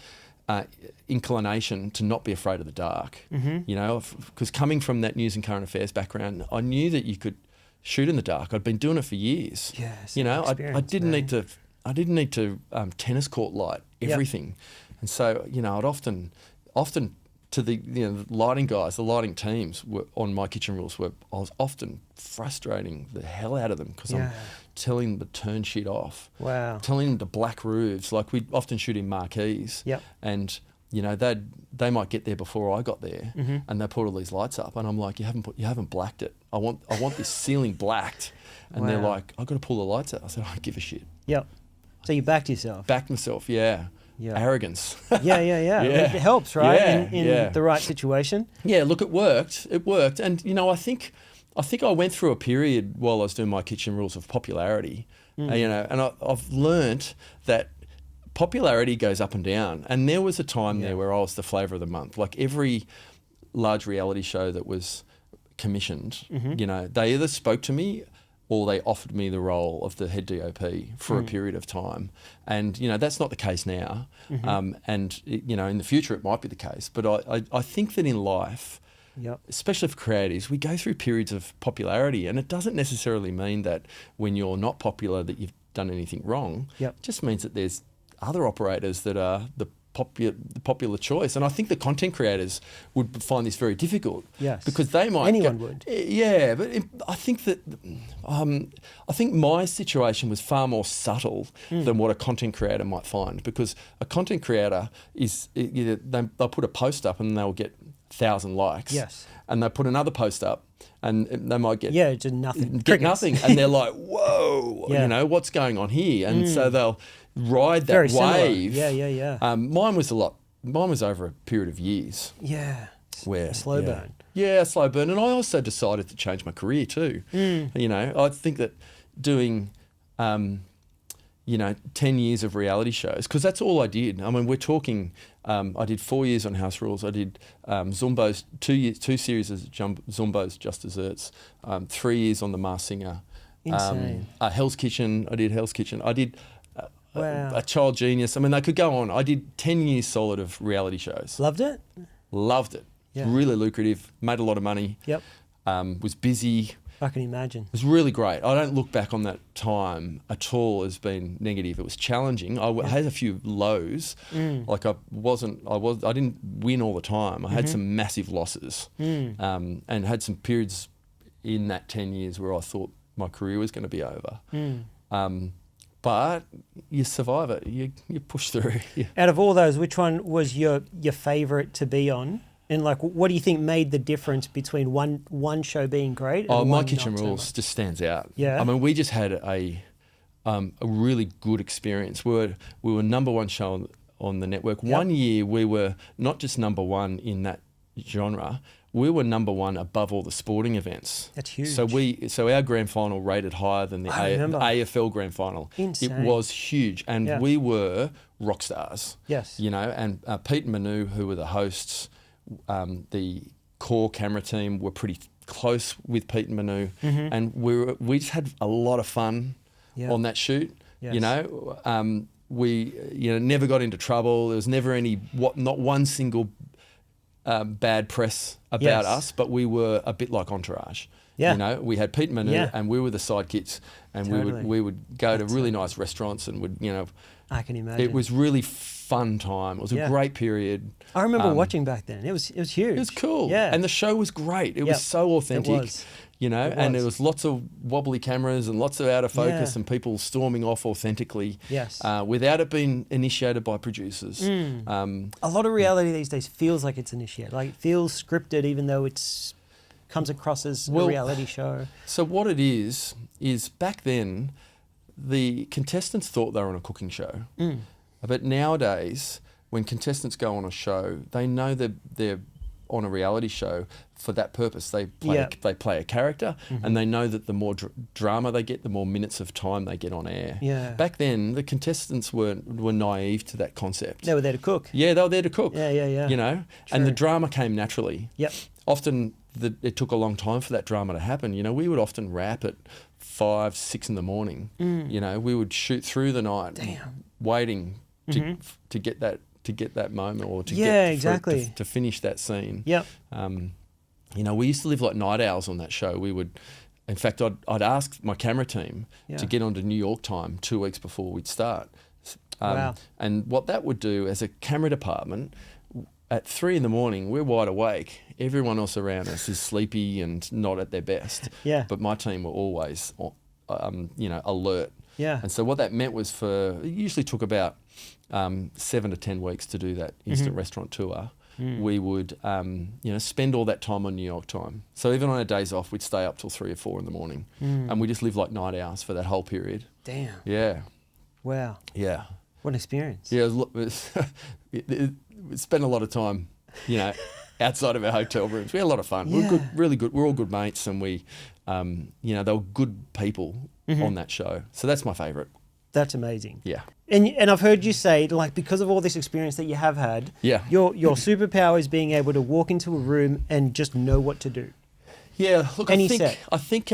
inclination to not be afraid of the dark, because coming from that news and current affairs background, I knew that you could shoot in the dark. I'd been doing it for years. Yes, I didn't need to tennis court light everything. And so, I'd often to the the lighting guys, the lighting teams were on my kitchen rules were I was often frustrating the hell out of them because I'm telling them to turn shit off. Wow. Telling them to black roofs. Like we'd often shoot in marquees. Yep. And they might get there before I got there, and they put all these lights up, and I'm like, you haven't blacked it. I want this ceiling blacked, and they're like, I've got to pull the lights out. I said, I don't give a shit. Yep. So you backed yourself. Backed myself, yeah. Arrogance. Yeah. It helps, right? Yeah, in the right situation. Yeah, look, it worked. And I think I went through a period while I was doing my kitchen rules of popularity, and I've learnt that popularity goes up and down. And there was a time there where I was the flavour of the month. Like every large reality show that was commissioned, they either spoke to me or they offered me the role of the head DOP for a period of time. And, that's not the case now. And, in the future it might be the case. But I think that in life, especially for creatives, we go through periods of popularity, and it doesn't necessarily mean that when you're not popular that you've done anything wrong. It just means that there's other operators that are the popular choice. And I think the content creators would find this very difficult. Yes. Because they might... Anyone would. Yeah, but I think that... I think my situation was far more subtle than what a content creator might find, because a content creator is... they'll put a post up and they'll get 1,000 likes. Yes. And they put another post up and they might get... Yeah, just nothing. Get nothing. And they're like, whoa, what's going on here? And so they'll ride that Very wave. Similar. Yeah. Mine was over a period of years. Yeah. Where a slow burn. Yeah, a slow burn. And I also decided to change my career too. I think that doing 10 years of reality shows, because that's all I did. I mean, we're talking, I did 4 years on House Rules. I did Zumbo's, 2 series of Zumbo's Just Desserts, 3 years on The Masked Singer. Insane. Hell's Kitchen, I did Hell's Kitchen. I did a Child Genius. I mean, they could go on. I did 10 years solid of reality shows. Loved it? Loved it. Yeah. Really lucrative, made a lot of money. Yep. Was busy. I can imagine. It was really great. I don't look back on that time at all as being negative. It was challenging. I had a few lows. Like I didn't win all the time. I had some massive losses, and had some periods in that 10 years where I thought my career was going to be over. But you survive it. You push through. Out of all those, which one was your favourite to be on? And what do you think made the difference between one show being great and My Kitchen Rules just stands out. Yeah. I mean, we just had a really good experience. We were number one show on the network. Yep. 1 year we were not just number one in that genre, we were number one above all the sporting events. That's huge. So our grand final rated higher than the AFL grand final. Insane. It was huge, and we were rock stars. Yes. And Pete and Manu, who were the hosts, the core camera team were pretty close with Pete and Manu, and we just had a lot of fun on that shoot. Yes. We never got into trouble. There was never not one single bad press about us, but we were a bit like Entourage. Yeah. We had Pete and Manu, and we were the sidekicks, and we would go to really nice restaurants and would I can imagine. It was really fun time. It was a great period. I remember watching back then. It was huge. It was cool. Yeah. And the show was great. It was so authentic. It was. And there was lots of wobbly cameras and lots of out of focus and people storming off authentically. Yes. Without it being initiated by producers. A lot of reality these days feels like it's initiated. Like it feels scripted, even though it's comes across as a reality show. So what it is back then, the contestants thought they were on a cooking show. But nowadays, when contestants go on a show, they know they're on a reality show for that purpose. They play a character, and they know that the more drama they get, the more minutes of time they get on air. Yeah. Back then, the contestants were naive to that concept. They were there to cook. Yeah, they were there to cook. Yeah. And the drama came naturally. Yep. Often it took a long time for that drama to happen. We would often wrap at 5, 6 in the morning. We would shoot through the night, waiting to get that moment or to finish that scene. Yep. We used to live like night owls on that show. We would, in fact, I'd ask my camera team to get onto New York time 2 weeks before we'd start. Wow. And what that would do as a camera department, at 3 a.m, we're wide awake. Everyone else around us is sleepy and not at their best. Yeah. But my team were always, alert. Yeah. And so what that meant was it usually took about 7 to 10 weeks to do that instant restaurant tour. We would, spend all that time on New York time. So even on our days off, we'd stay up till 3 or 4 in the morning, and we just lived like night hours for that whole period. Damn. Yeah. Wow. Yeah. What an experience. Yeah. We spent a lot of time, outside of our hotel rooms. We had a lot of fun. We were good, really good. We're all good mates, and we, they were good people on that show. So that's my favourite. That's amazing. Yeah. And I've heard you say, like, because of all this experience that you have had, your superpower is being able to walk into a room and just know what to do. Yeah, look, I think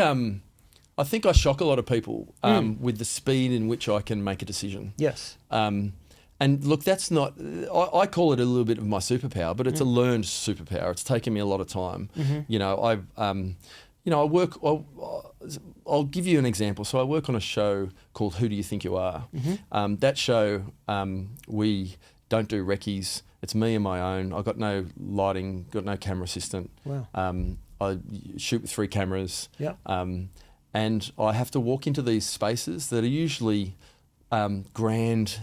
I shock a lot of people with the speed in which I can make a decision. Yes. And look, that's not. I call it a little bit of my superpower, but it's a learned superpower. It's taken me a lot of time. I work. I'll give you an example. So I work on a show called Who Do You Think You Are? That show, we don't do recce's. It's me and my own. I've got no lighting, got no camera assistant. Wow. I shoot with 3 cameras. Yeah. And I have to walk into these spaces that are usually grand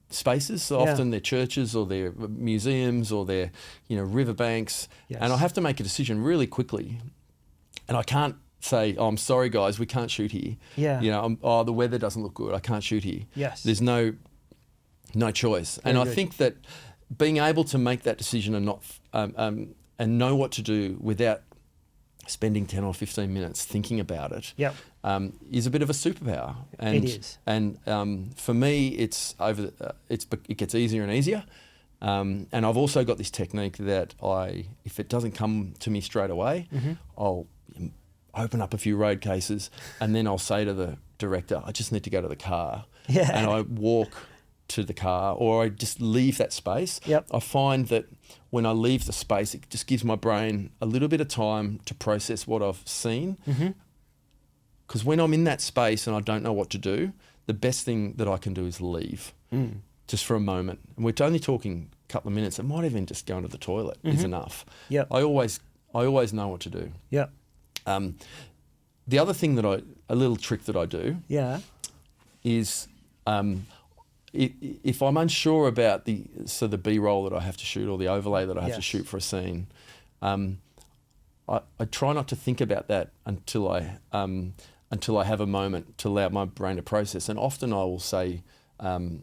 spaces. So often they're churches or they're museums or they're, riverbanks. Yes. And I have to make a decision really quickly. And I can't say, I'm sorry, guys, we can't shoot here. Yeah. The weather doesn't look good. I can't shoot here. Yes. There's no choice. Very and good. I think that being able to make that decision and not and know what to do without spending 10 or 15 minutes thinking about it is a bit of a superpower. And, it is. And for me, it gets easier and easier. And I've also got this technique that if it doesn't come to me straight away, I'll open up a few road cases and then I'll say to the director, I just need to go to the car. Yeah. And I walk to the car or I just leave that space. Yep. I find that when I leave the space, it just gives my brain a little bit of time to process what I've seen. Because when I'm in that space and I don't know what to do, the best thing that I can do is leave just for a moment. And we're only talking a couple of minutes. It might even just go into the toilet is enough. Yep. I always know what to do. Yep. The other thing a little trick that I do is if I'm unsure about the B-roll that I have to shoot or the overlay that I have to shoot for a scene, I try not to think about that until I have a moment to allow my brain to process. And often I will say, I'll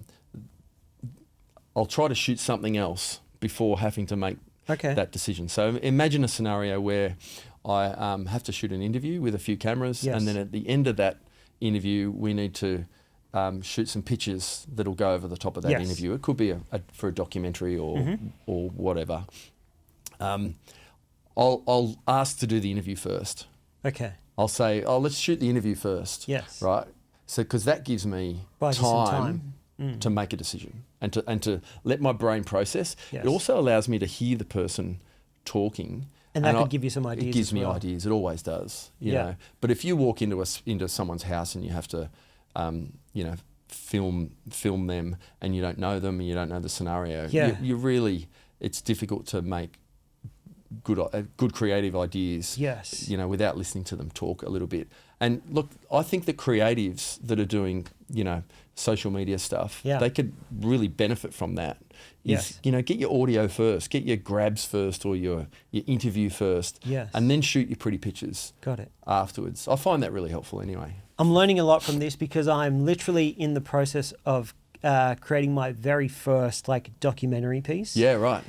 try to shoot something else before having to make that decision. So imagine a scenario where I have to shoot an interview with a few cameras, and then at the end of that interview, we need to shoot some pictures that'll go over the top of that interview. It could be for a documentary or whatever. I'll ask to do the interview first. Okay. I'll say, let's shoot the interview first. Yes. Right. So because that gives me time to make a decision and to let my brain process. Yes. It also allows me to hear the person talking. And that could give you some ideas. It gives as me well. ideas. It always does. You know. But if you walk into someone's house and you have to, film them, and you don't know them and you don't know the scenario, you really, it's difficult to make good creative ideas. Yes. Without listening to them talk a little bit. And look, I think that creatives that are doing, social media stuff, they could really benefit from that. Get your audio first, get your grabs first or your interview first, and then shoot your pretty pictures. Got it. Afterwards. I find that really helpful anyway. I'm learning a lot from this because I'm literally in the process of creating my very first documentary piece. Yeah, right.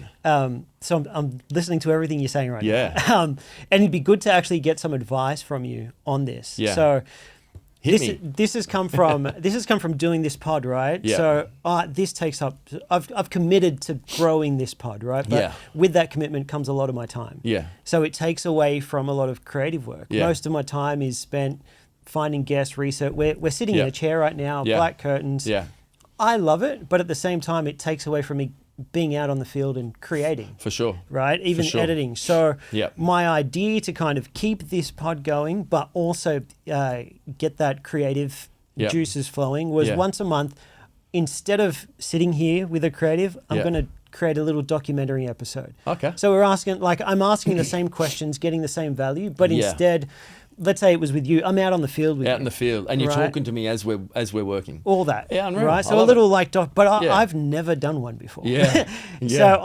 So I'm listening to everything you're saying right now. Yeah. And it'd be good to actually get some advice from you on this. Yeah. So this has come from doing this pod, right? Yeah. So this takes up. I've committed to growing this pod, right? But with that commitment comes a lot of my time. Yeah. So it takes away from a lot of creative work. Yeah. Most of my time is spent finding guest research. We're sitting in a chair right now, black curtains. Yeah. I love it, but at the same time, it takes away from me being out on the field and creating. For sure. Right? Even editing. So Yep. my idea to kind of keep this pod going, but also get that creative juices flowing was once a month, instead of sitting here with a creative, I'm going to create a little documentary episode. Okay. So I'm asking the same questions, getting the same value, but instead, let's say it was with you. I'm out on the field with you. Out in the field, and you're talking to me as we're working. All that. Yeah, unreal. Right. So a little but Yeah. I've never done one before. Yeah. Yeah. So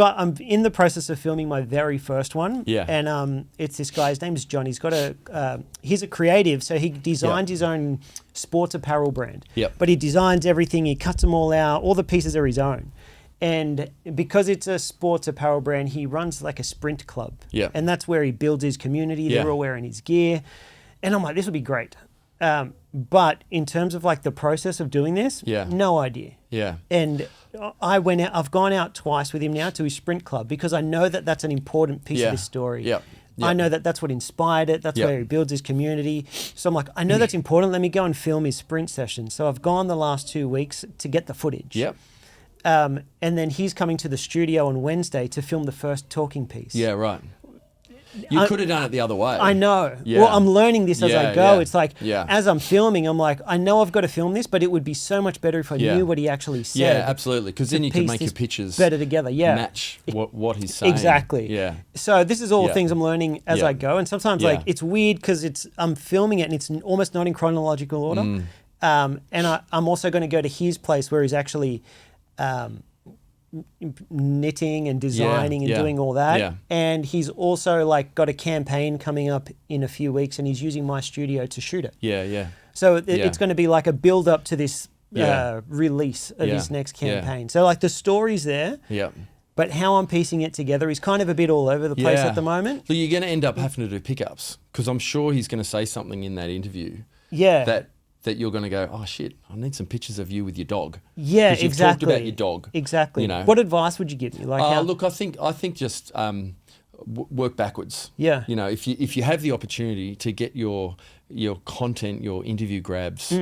I'm in the process of filming my very first one. Yeah. And it's this guy. His name's John. He's a creative, so he designed his own sports apparel brand. Yep. But he designs everything. He cuts them all out. All the pieces are his own. And because it's a sports apparel brand, he runs like a sprint club. Yeah. And that's where he builds his community. Yeah. They're all wearing his gear. And I'm like, this would be great. But in terms of like the process of doing this, no idea. Yeah. And I've gone out twice with him now to his sprint club because I know that that's an important piece of his story. Yeah. I know that that's what inspired it. That's where he builds his community. So I'm like, I know that's important. Let me go and film his sprint session. So I've gone the last 2 weeks to get the footage. Yep. And then he's coming to the studio on Wednesday to film the first talking piece. Yeah, right. You could have done it the other way. I know. Yeah. Well, I'm learning this as I go. Yeah. It's like, as I'm filming, I'm like, I know I've got to film this, but it would be so much better if I knew what he actually said. Yeah, absolutely. Because then you can make your pictures better together. Yeah. Match what he's saying. Exactly. Yeah. So this is all things I'm learning as I go. And sometimes like it's weird because I'm filming it and it's almost not in chronological order. And I'm also going to go to his place where he's actually knitting and designing and doing all that. Yeah. And he's also like got a campaign coming up in a few weeks and he's using my studio to shoot it. Yeah, yeah. So it's going to be like a build up to this release of his next campaign. So like the story's there. Yeah. But how I'm piecing it together is kind of a bit all over the place at the moment. So you're going to end up having to do pickups because I'm sure he's going to say something in that interview. Yeah. That you're going to go, oh shit, I need some pictures of you with your dog. Yeah, exactly. You've talked about your dog. Exactly. You know. What advice would you give me? Like, look, I think just work backwards. Yeah. You know, if you have the opportunity to get your content, your interview grabs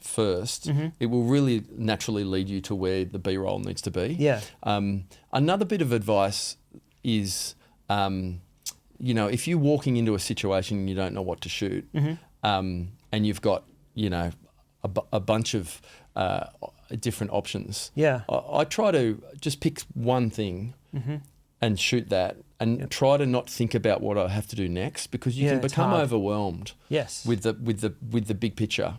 first, it will really naturally lead you to where the B-roll needs to be. Yeah. Another bit of advice is, you know, if you're walking into a situation and you don't know what to shoot, and you've got, you know, a bunch of different options. Yeah. I try to just pick one thing and shoot that and try to not think about what I have to do next because you can become overwhelmed with the big picture.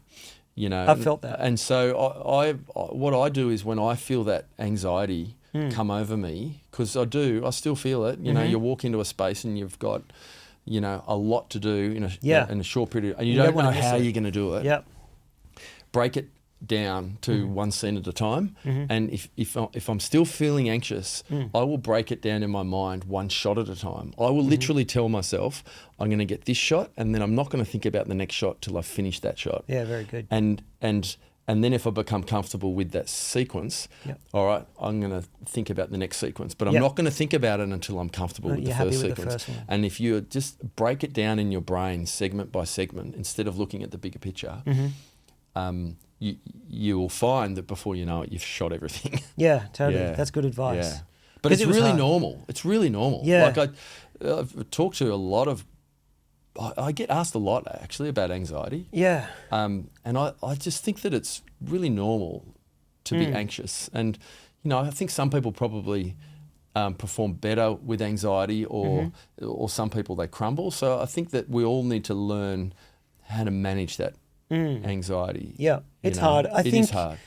You know, I've felt that. And so what I do is when I feel that anxiety come over me, because I still feel it. You know, you walk into a space and you've got, you know, a lot to do in a short period, and you don't know how you're going to do it. Yep. Break it down to one scene at a time, and if I'm still feeling anxious, I will break it down in my mind one shot at a time. I will literally tell myself I'm going to get this shot, and then I'm not going to think about the next shot till I finish that shot. Yeah, very good. And then if I become comfortable with that sequence, all right, I'm going to think about the next sequence, but I'm not going to think about it until I'm comfortable with the first sequence. And if you just break it down in your brain segment by segment instead of looking at the bigger picture, you will find that before you know it, you've shot everything. Yeah, totally. Yeah. That's good advice. Yeah. But it's really normal. It's really normal. Yeah. Like I've talked to a lot of, I get asked a lot actually about anxiety. Yeah. And I just think that it's really normal to be anxious. And, you know, I think some people probably perform better with anxiety or some people they crumble. So I think that we all need to learn how to manage that anxiety. Yeah, it's hard. I think it is hard.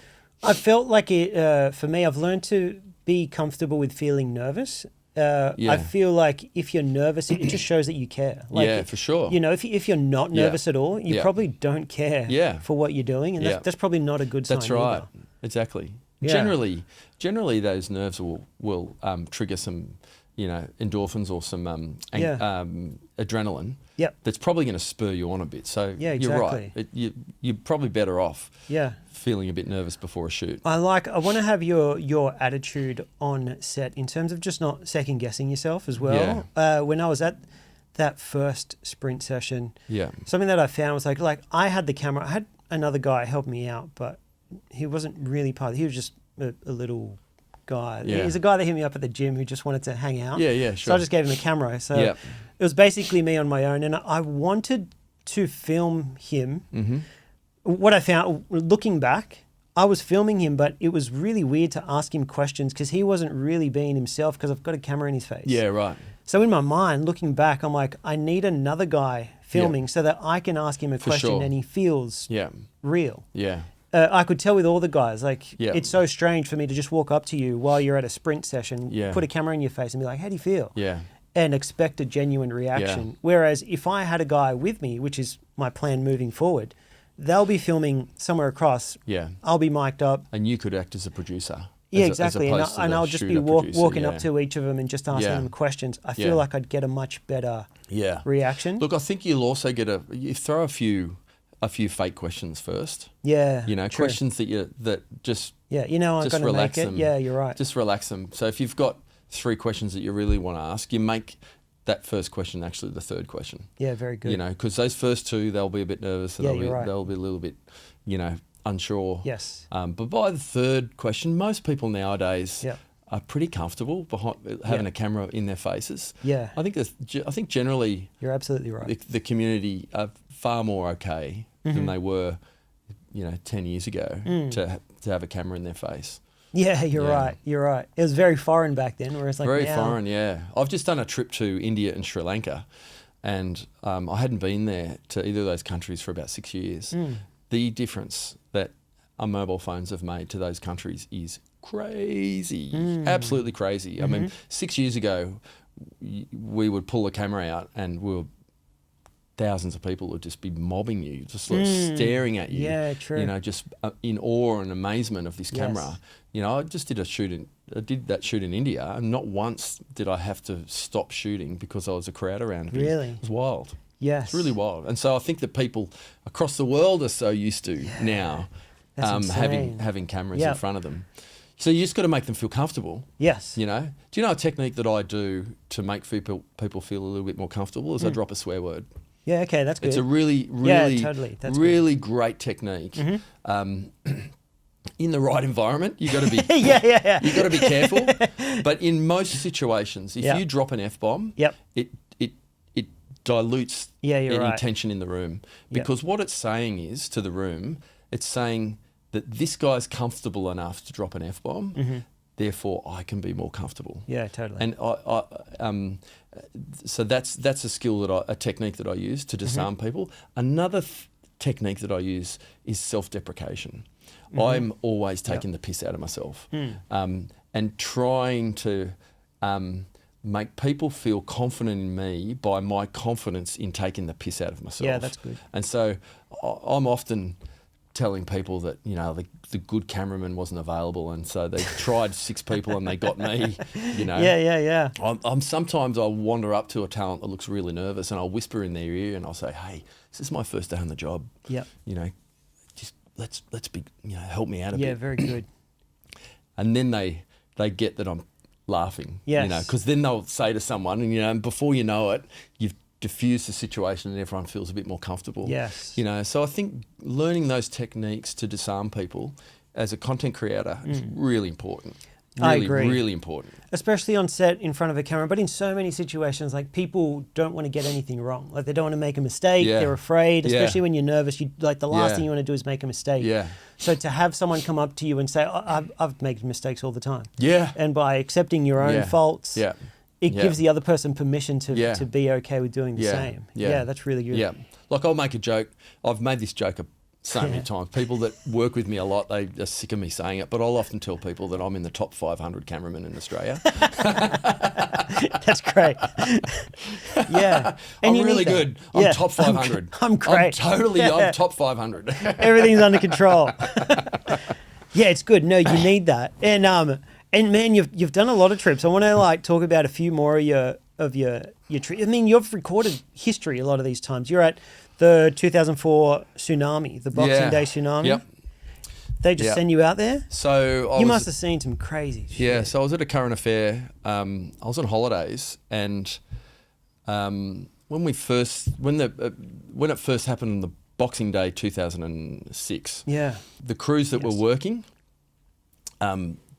I felt like it, for me, I've learned to be comfortable with feeling nervous. I feel like if you're nervous, it just shows that you care. Like, for sure. You know, if you're not nervous at all, you probably don't care for what you're doing. And that's probably not a good sign. That's right. Either. Exactly. Yeah. Generally those nerves will trigger some, you know, endorphins or some adrenaline. Yep. That's probably going to spur you on a bit. So exactly. You're right. You're probably better off. Yeah. Feeling a bit nervous before a shoot. I want to have your attitude on set in terms of just not second guessing yourself as well. Yeah. When I was at that first sprint session, Yeah. something that I found was like I had the camera. I had another guy help me out, but he wasn't really part of it. He was just a little guy. Yeah. He's a guy that hit me up at the gym who just wanted to hang out. Yeah, sure. So I just gave him a camera. So it was basically me on my own, and I wanted to film him. Mm-hmm. What I found, looking back, I was filming him, but it was really weird to ask him questions because he wasn't really being himself because I've got a camera in his face. Yeah, right. So in my mind, looking back, I'm like, I need another guy filming so that I can ask him a question and he feels real. Yeah. I could tell with all the guys, like, it's so strange for me to just walk up to you while you're at a sprint session, put a camera in your face and be like, how do you feel? Yeah. And expect a genuine reaction. Yeah. Whereas if I had a guy with me, which is my plan moving forward, they'll be filming somewhere across. Yeah. I'll be mic'd up. And you could act as a producer. Yeah, exactly. And I'll just be walking up to each of them and just asking them questions. I feel like I'd get a much better reaction. Look, I think you'll also get you throw a few fake questions first. Yeah. You know, true. questions that just I'm going to make it. Them. Yeah, you're right. Just relax them. So if you've got 3 questions that you really want to ask, you make that first question actually the third question. Yeah, very good. You know, because those first 2, they'll be a bit nervous and they'll be a little bit, unsure. Yes. But by the third question, most people nowadays are pretty comfortable behind having a camera in their faces. Yeah. I think generally you're absolutely right. The community are far more okay than they were, 10 years ago to have a camera in their face. Yeah, you're right. You're right. It was very foreign back then, whereas like very now... foreign. Yeah, I've just done a trip to India and Sri Lanka, and I hadn't been there to either of those countries for about 6 years. The difference that our mobile phones have made to those countries is crazy, absolutely crazy. I mean, 6 years ago, we would pull the camera out and thousands of people would just be mobbing you, just sort of staring at you. Yeah, true. Just in awe and amazement of this camera. I just did I did that shoot in India, and not once did I have to stop shooting because there was a crowd around me. Really? It was wild. Yes. It's really wild. And so I think that people across the world are so used to now having cameras in front of them. So you just got to make them feel comfortable. Yes. Do you know a technique that I do to make people feel a little bit more comfortable is I drop a swear word. Yeah, okay, that's good. It's a really great technique. In the right environment, you got to be you got to be careful. But in most situations, if you drop an F-bomb, it dilutes any tension in the room, because what it's saying is to the room, it's saying that this guy's comfortable enough to drop an F-bomb, therefore I can be more comfortable. Yeah, totally. And so that's a skill a technique that I use to disarm people. Another technique that I use is self-deprecation. I'm always taking the piss out of myself, and trying to make people feel confident in me by my confidence in taking the piss out of myself. Yeah, that's good. And so I'm often telling people that the good cameraman wasn't available, and so they tried 6 people and they got me. Yeah. I'm sometimes I'll wander up to a talent that looks really nervous and I'll whisper in their ear and I'll say, "Hey, this is my first day on the job. Yep. Just let's be help me out a bit." Yeah, very good. And then they get that I'm laughing. Yes. Because then they'll say to someone, and before you know it, you've diffuse the situation and everyone feels a bit more comfortable. Yes. So I think learning those techniques to disarm people as a content creator is really important. I agree. Really important. Especially on set in front of a camera, but in so many situations, like people don't want to get anything wrong. Like they don't want to make a mistake. Yeah. They're afraid, especially when you're nervous. The last thing you want to do is make a mistake. Yeah. So to have someone come up to you and say, I've made mistakes all the time. Yeah. And by accepting your own faults, it gives the other person permission to be okay with doing the same. Yeah, that's really good. Yeah. Like I'll make a joke. I've made this joke so many times. People that work with me a lot, they are sick of me saying it, but I'll often tell people that I'm in the top 500 cameramen in Australia. That's great. Yeah. And I'm really good. I'm top 500. I'm great. I'm top 500. Everything's under control. Yeah, it's good. No, you need that. And man, you've done a lot of trips. I want to talk about a few more of your trips. I mean, you've recorded history a lot of these times. You're at the 2004 tsunami, the Boxing Day tsunami. Yep. They just send you out there? So you must have seen some crazy shit. Yeah, so I was at a current affair. I was on holidays, and when it first happened on the Boxing Day 2006, the crews that were working,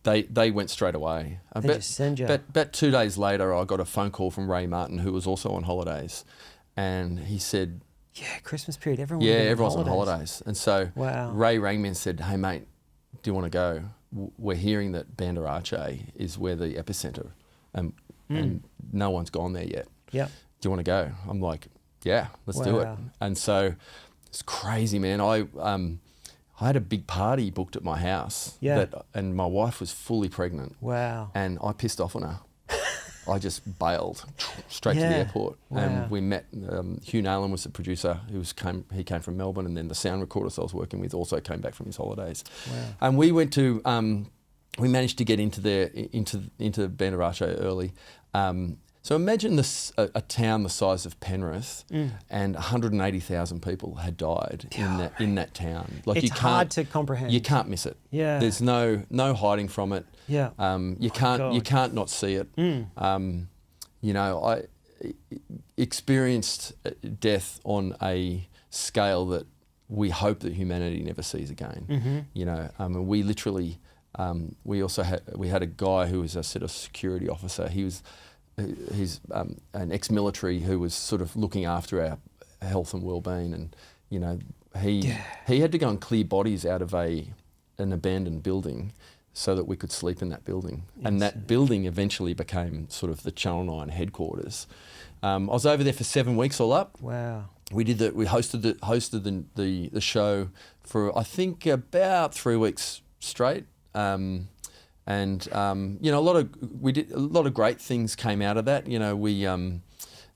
they went straight away. They just send you. About 2 days later, I got a phone call from Ray Martin, who was also on holidays, and he said, "Yeah, Christmas period, everyone's on holidays." And so Ray rang me and said, "Hey mate, do you want to go? We're hearing that Banda Aceh is where the epicenter, and no one's gone there yet. Yeah. Do you want to go? I'm like, yeah, let's do it. And so it's crazy, man. I had a big party booked at my house. Yeah. And my wife was fully pregnant. Wow. And I pissed off on her. I just bailed straight to the airport. Wow. And we met, Hugh Nayland was the producer, he came from Melbourne, and then the sound recordist I was working with also came back from his holidays. Wow. And we went to, we managed to get into Banda Aceh early. So imagine this, a town the size of Penrith, and 180,000 people had died in that town. Like, it's hard to comprehend. You can't miss it. Yeah. There's no hiding from it. Yeah. You can't not see it. You know, I experienced death on a scale that we hope that humanity never sees again. You know, and we literally, we had a guy who was a security officer. He's an ex-military who was sort of looking after our health and well-being, and you know, he had to go and clear bodies out of an abandoned building so that we could sleep in that building. And that building eventually became sort of the Channel 9 headquarters. I was over there for 7 weeks all up. Wow. We hosted the show for I think about 3 weeks straight. And you know, we did a lot of great things came out of that. You know,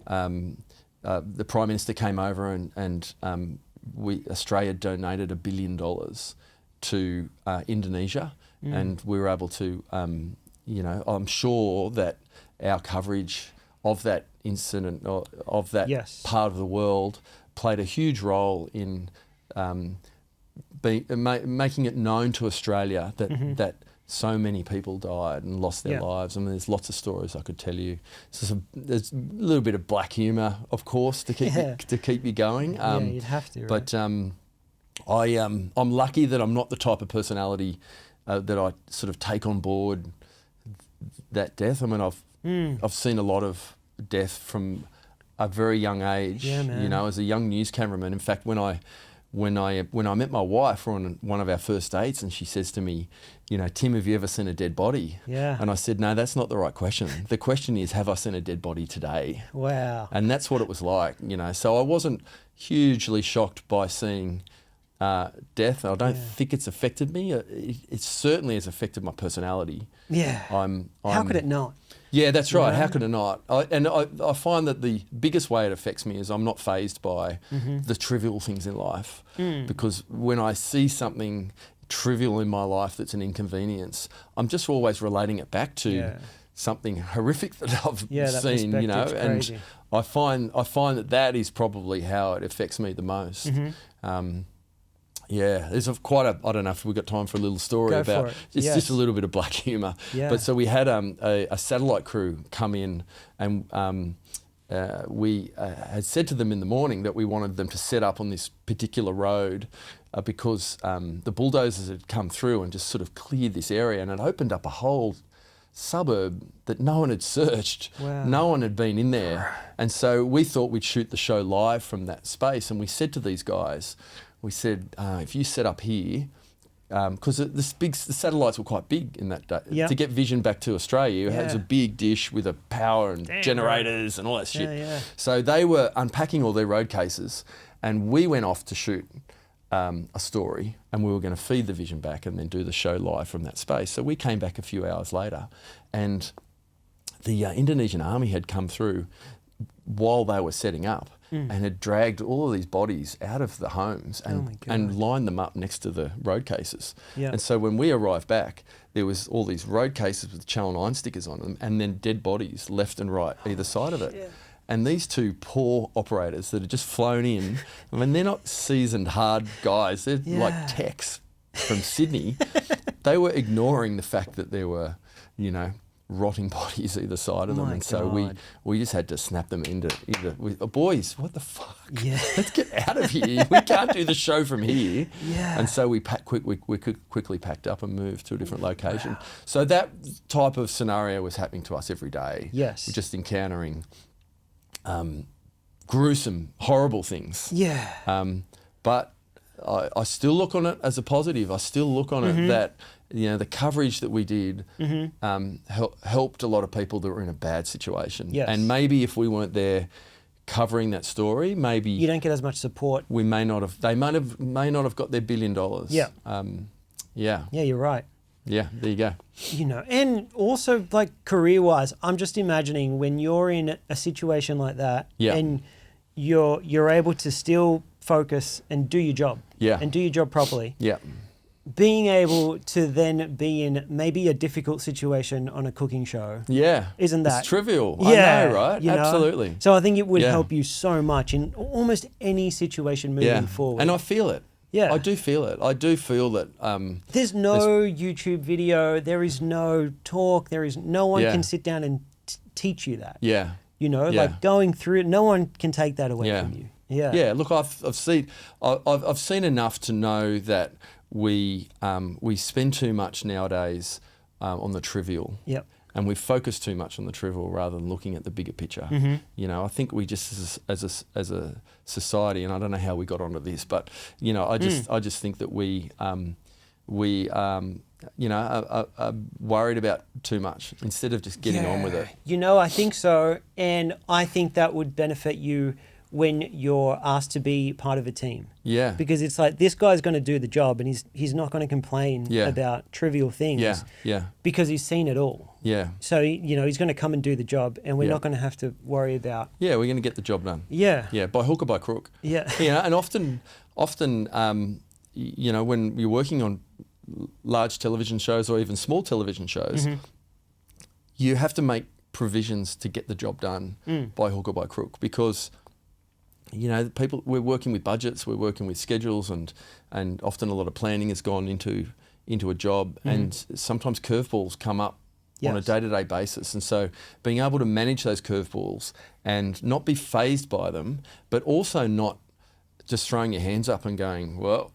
the Prime Minister came over and Australia donated $1 billion to Indonesia, and we were able to, you know, I'm sure that our coverage of that incident, of that part of the world, played a huge role in making it known to Australia that so many people died and lost their lives. I mean, there's lots of stories I could tell you. There's a little bit of black humour, of course, to keep you going. You'd have to. Right? But I'm lucky that I'm not the type of personality that I sort of take on board that death. I mean, I've seen a lot of death from a very young age. Yeah, man. You know, as a young news cameraman. In fact, when I met my wife on one of our first dates, and she says to me, you know, Tim, have you ever seen a dead body? Yeah. And I said, no, that's not the right question. The question is, have I seen a dead body today? Wow. And that's what it was like, you know. So I wasn't hugely shocked by seeing death. I don't think it's affected me. It certainly has affected my personality. Yeah. How could it not? Yeah, that's right. How could it not? I find that the biggest way it affects me is I'm not fazed by the trivial things in life, because when I see something trivial in my life that's an inconvenience, I'm just always relating it back to something horrific that I've seen, you know, and I find that is probably how it affects me the most. Yeah, there's I don't know if we've got time for a little story about it. It's just a little bit of black humour. Yeah. But so we had a satellite crew come in, and we had said to them in the morning that we wanted them to set up on this particular road because the bulldozers had come through and just sort of cleared this area, and it opened up a whole suburb that no one had searched. Wow. No one had been in there. And so we thought we'd shoot the show live from that space, and we said to these guys, we said, if you set up here, because the satellites were quite big in that day. To get vision back to Australia, it was a big dish with a power and generators and all that shit. So they were unpacking all their road cases, and we went off to shoot a story, and we were going to feed the vision back and then do the show live from that space. So we came back a few hours later, and the Indonesian army had come through while they were setting up and had dragged all of these bodies out of the homes and lined them up next to the road cases. Yeah. And so when we arrived back, there was all these road cases with Channel 9 stickers on them, and then dead bodies left and right either side of it. Yeah. And these two poor operators that had just flown in, I mean, they're not seasoned hard guys, they're like techs from Sydney. They were ignoring the fact that there were, you know, rotting bodies either side of them, and so we just had to snap them into boys, what the fuck? Yeah. Let's get out of here. We can't do the show from here. Yeah. And so we quickly packed up and moved to a different location. Wow. So that type of scenario was happening to us every day. Yes. We're just encountering gruesome, horrible things. Yeah. But I still look on it as a positive. I still look on it that, the coverage that we did helped a lot of people that were in a bad situation. Yes. And maybe if we weren't there covering that story, maybe you don't get as much support. We may not have. They may not have got their $1 billion. Yeah. Yeah. Yeah, you're right. Yeah. There you go. And also like career-wise, I'm just imagining when you're in a situation like that, and you're able to still focus and do your job. Yeah. And do your job properly. Yeah. Being able to then be in maybe a difficult situation on a cooking show. Yeah. Isn't that? It's trivial. Yeah. I know, right? Absolutely. So I think it would help you so much in almost any situation moving forward. And I feel it. Yeah. I do feel it. I do feel that. There's no YouTube video. There is no talk. There is no one can sit down and teach you that. Yeah. Like going through it, no one can take that away from you. Yeah. Yeah. Look, I've seen enough to know that we spend too much nowadays on the trivial. Yep. And we focus too much on the trivial rather than looking at the bigger picture. I think we just as a society, and I don't know how we got onto this, but I just think that we are worried about too much instead of just getting on with it. I think so, and I think that would benefit you when you're asked to be part of a team. Yeah. Because it's like, this guy's going to do the job, and he's not going to complain about trivial things. Yeah. Yeah. Because he's seen it all. Yeah. So, he's going to come and do the job, and we're not going to have to worry about... Yeah, we're going to get the job done. Yeah. Yeah, by hook or by crook. Yeah. And often, when you're working on large television shows or even small television shows, you have to make provisions to get the job done by hook or by crook, because we're working with budgets, we're working with schedules, and often a lot of planning has gone into a job, and sometimes curveballs come up on a day-to-day basis. And so being able to manage those curveballs and not be fazed by them, but also not just throwing your hands up and going, well,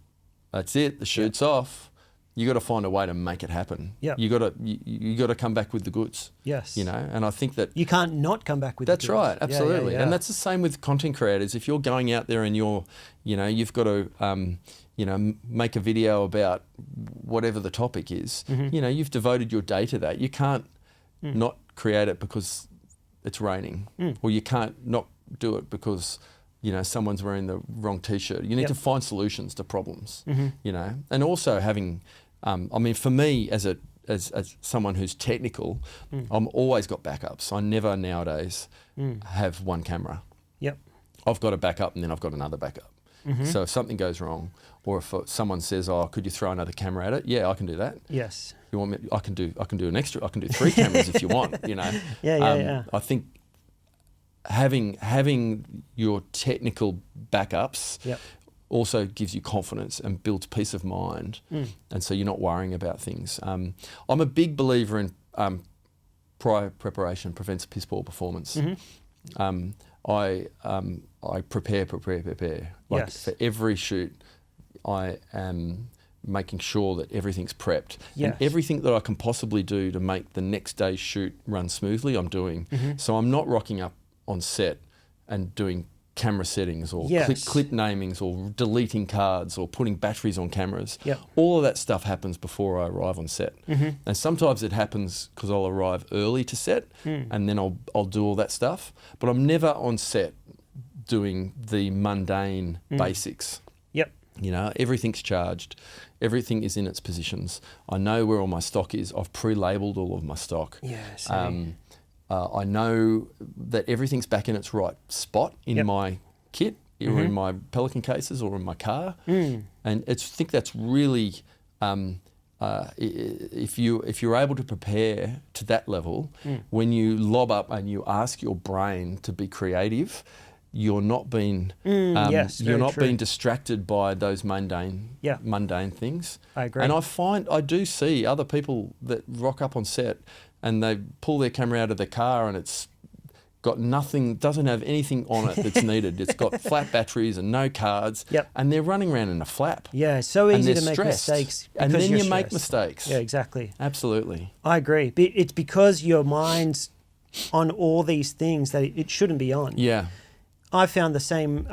that's it, the shoot's off. You got to find a way to make it happen. Yeah. You got to come back with the goods. Yes. And I think that you can't not come back with that's the goods. right, absolutely. Yeah. And that's the same with content creators. If you're going out there and you've got to make a video about whatever the topic is, you've devoted your day to that. You can't not create it because it's raining, or you can't not do it because someone's wearing the wrong T-shirt. You need to find solutions to problems. And also having, for me as someone who's technical, I'm always got backups. I never nowadays have one camera. Yep. I've got a backup and then I've got another backup. So if something goes wrong, or if someone says, "Oh, could you throw another camera at it?" Yeah, I can do that. Yes. You want me? I can do an extra. I can do 3 cameras if you want. Yeah. I think having your technical backups also gives you confidence and builds peace of mind, and so you're not worrying about things. I'm a big believer in prior preparation prevents piss poor performance. I prepare. Like for every shoot, I am making sure that everything's prepped. And everything that I can possibly do to make the next day's shoot run smoothly, I'm doing. So I'm not rocking up on set and doing camera settings or clip namings or deleting cards or putting batteries on cameras. All of that stuff happens before I arrive on set. And sometimes it happens because I'll arrive early to set and then I'll do all that stuff. But I'm never on set doing the mundane basics. Everything's charged. Everything is in its positions. I know where all my stock is. I've pre-labelled all of my stock. I know that everything's back in its right spot in my kit, or in my Pelican cases, or in my car. And I think that's really, if you're able to prepare to that level, when you lob up and you ask your brain to be creative, you're not being being distracted by those mundane things. I agree. And I do see other people that rock up on set and they pull their camera out of their car and it's got nothing, doesn't have anything on it that's needed. It's got flat batteries and no cards, and they're running around in a flap. Yeah, it's so easy to make mistakes. And then you make mistakes. Yeah, exactly. Absolutely. I agree. It's because your mind's on all these things that it shouldn't be on. Yeah. I found the same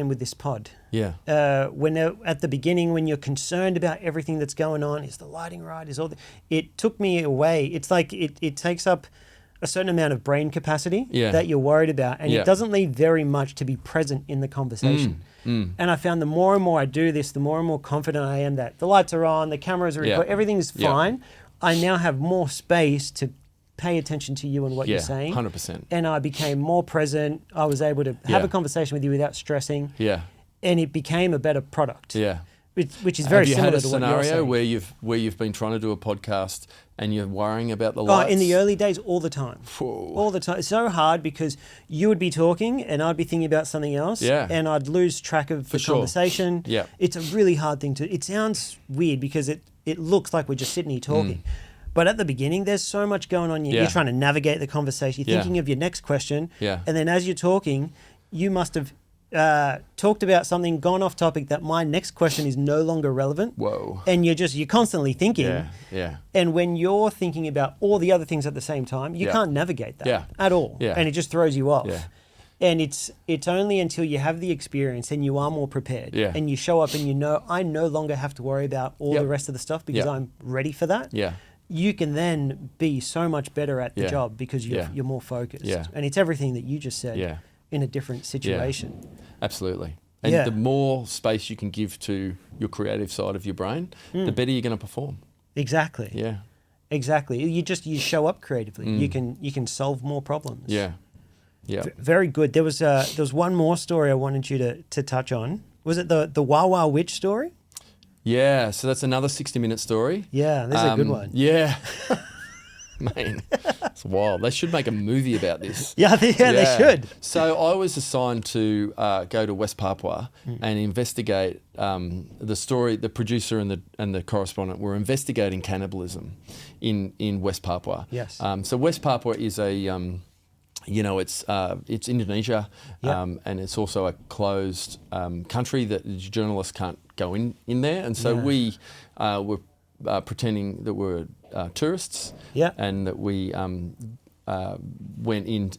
with this pod. Yeah. At the beginning, when you're concerned about everything that's going on, is the lighting right? It took me away. It's like it takes up a certain amount of brain capacity that you're worried about, and it doesn't leave very much to be present in the conversation. And I found the more and more I do this, the more and more confident I am that the lights are on, the cameras are recording, everything's fine. I now have more space to pay attention to you and what you're saying. 100%. And I became more present. I was able to have a conversation with you without stressing. Yeah. And it became a better product. Yeah. Which is very similar to what you're saying. Have you had a scenario where you've been trying to do a podcast and you're worrying about the lights? In the early days, all the time. Whoa. All the time. It's so hard because you would be talking and I'd be thinking about something else. Yeah. And I'd lose track of the conversation. Yeah. It's a really hard thing to... It sounds weird because it looks like we're just sitting here talking. But at the beginning, there's so much going on. You're trying to navigate the conversation. You're thinking of your next question. Yeah. And then as you're talking, you must have talked about something, gone off topic that my next question is no longer relevant. Whoa. And you're constantly thinking. Yeah. Yeah. And when you're thinking about all the other things at the same time, you can't navigate that at all. Yeah. And it just throws you off. Yeah. And it's only until you have the experience and you are more prepared and you show up and I no longer have to worry about all the rest of the stuff because I'm ready for that. Yeah. You can then be so much better at the job because you're more focused. Yeah. And it's everything that you just said in a different situation. Yeah. Absolutely. And the more space you can give to your creative side of your brain, the better you're going to perform. Exactly. Yeah. Exactly. You show up creatively. You can solve more problems. Yeah. Yeah. Very good. There was one more story I wanted you to touch on. Was it the Wawa Witch story? Yeah, so that's another 60-minute story. Yeah, this is a good one. Yeah. Man, it's wild. They should make a movie about this. Yeah, they should. So I was assigned to go to West Papua and investigate the story. The producer and the correspondent were investigating cannibalism in West Papua. Yes. So West Papua is it's Indonesia, and it's also a closed country that journalists can't go in there. And so we were pretending that we're tourists, and that we went in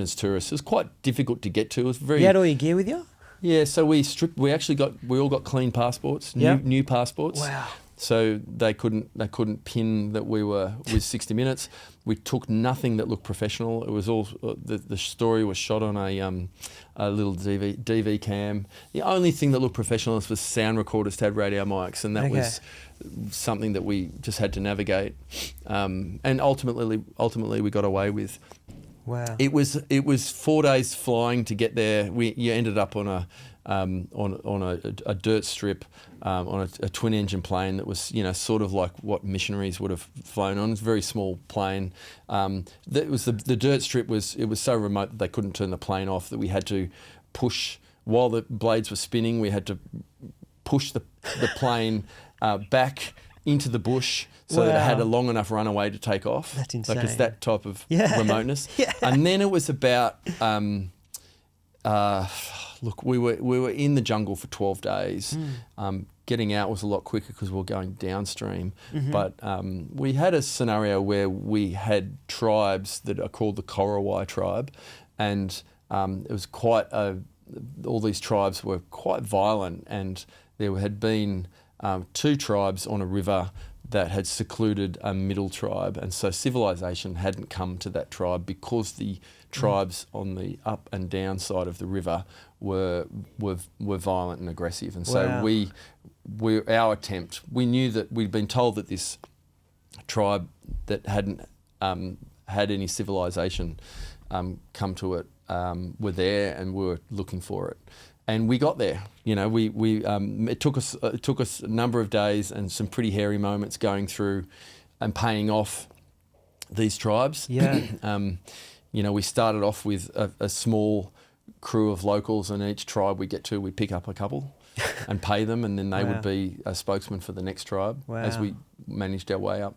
as tourists. It was quite difficult to get to. It was very. You had all your gear with you? Yeah, so we all got clean passports, new passports. Wow. So they couldn't pin that we were with 60 Minutes. We took nothing that looked professional. It was all the story was shot on a little DV cam. The only thing that looked professional was sound recorders had radio mics, and that was something that we just had to navigate. And ultimately we got away with. Wow. It was 4 days flying to get there. You ended up on a dirt strip on a twin engine plane that was sort of like what missionaries would have flown on. It's a very small plane. The dirt strip was so remote that they couldn't turn the plane off, that we had to push while the blades were spinning. We had to push the plane back into the bush so that it had a long enough runaway to take off. That's insane. Like it's that type of remoteness. And then it was about look, we were in the jungle for 12 days. Getting out was a lot quicker because we were going downstream. But we had a scenario where we had tribes that are called the Korowai tribe, and it was all these tribes were quite violent, and there had been 2 tribes on a river that had secluded a middle tribe, and so civilization hadn't come to that tribe because the tribes on the up and down side of the river were violent and aggressive. And so our attempt, we knew that we'd been told that this tribe that hadn't had any civilization come to it were there, and we were looking for it. And we got there. It took us a number of days and some pretty hairy moments going through and paying off these tribes. Yeah. We started off with a small crew of locals, and each tribe we get to, we pick up a couple and pay them, and then they would be a spokesman for the next tribe as we managed our way up.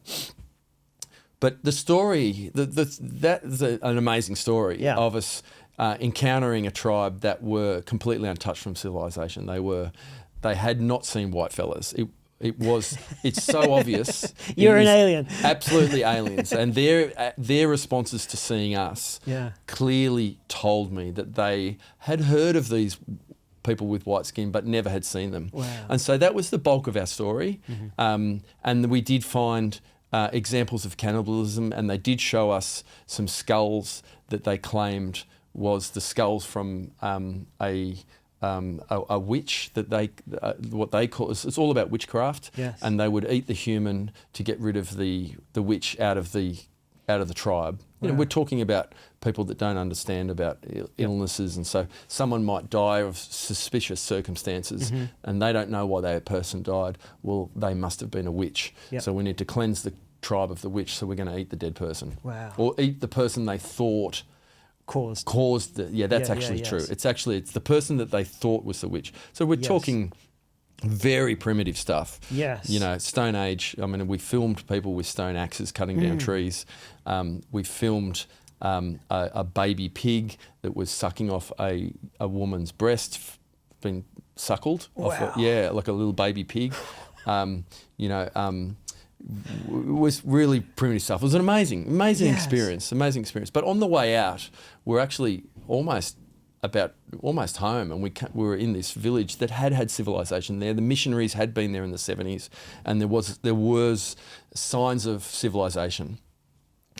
But the story, that is an amazing story of us encountering a tribe that were completely untouched from civilization. They had not seen white fellas. It's so obvious. You're It an is alien. Absolutely aliens. And their responses to seeing us clearly told me that they had heard of these people with white skin but never had seen them. Wow. And so that was the bulk of our story. And we did find examples of cannibalism, and they did show us some skulls that they claimed was the skulls from a witch that they what they call it's all about witchcraft. Yes. And they would eat the human to get rid of the witch out of the tribe. You know, we're talking about people that don't understand about illnesses, and so someone might die of suspicious circumstances, and they don't know why that person died. Well, they must have been a witch. So we need to cleanse the tribe of the witch, so we're going to eat the dead person. Wow. Or eat the person they thought caused the, that's actually true. It's the person that they thought was the witch. So we're talking very primitive stuff. Yes. You know, Stone Age. I mean, we filmed people with stone axes cutting down trees. We filmed a baby pig that was sucking off a woman's breast, being suckled. Wow. Like a little baby pig. It was really primitive stuff. It was an amazing experience. But on the way out, we're actually almost home, and we were in this village that had civilization there. The missionaries had been there in the 70s, and there was signs of civilization.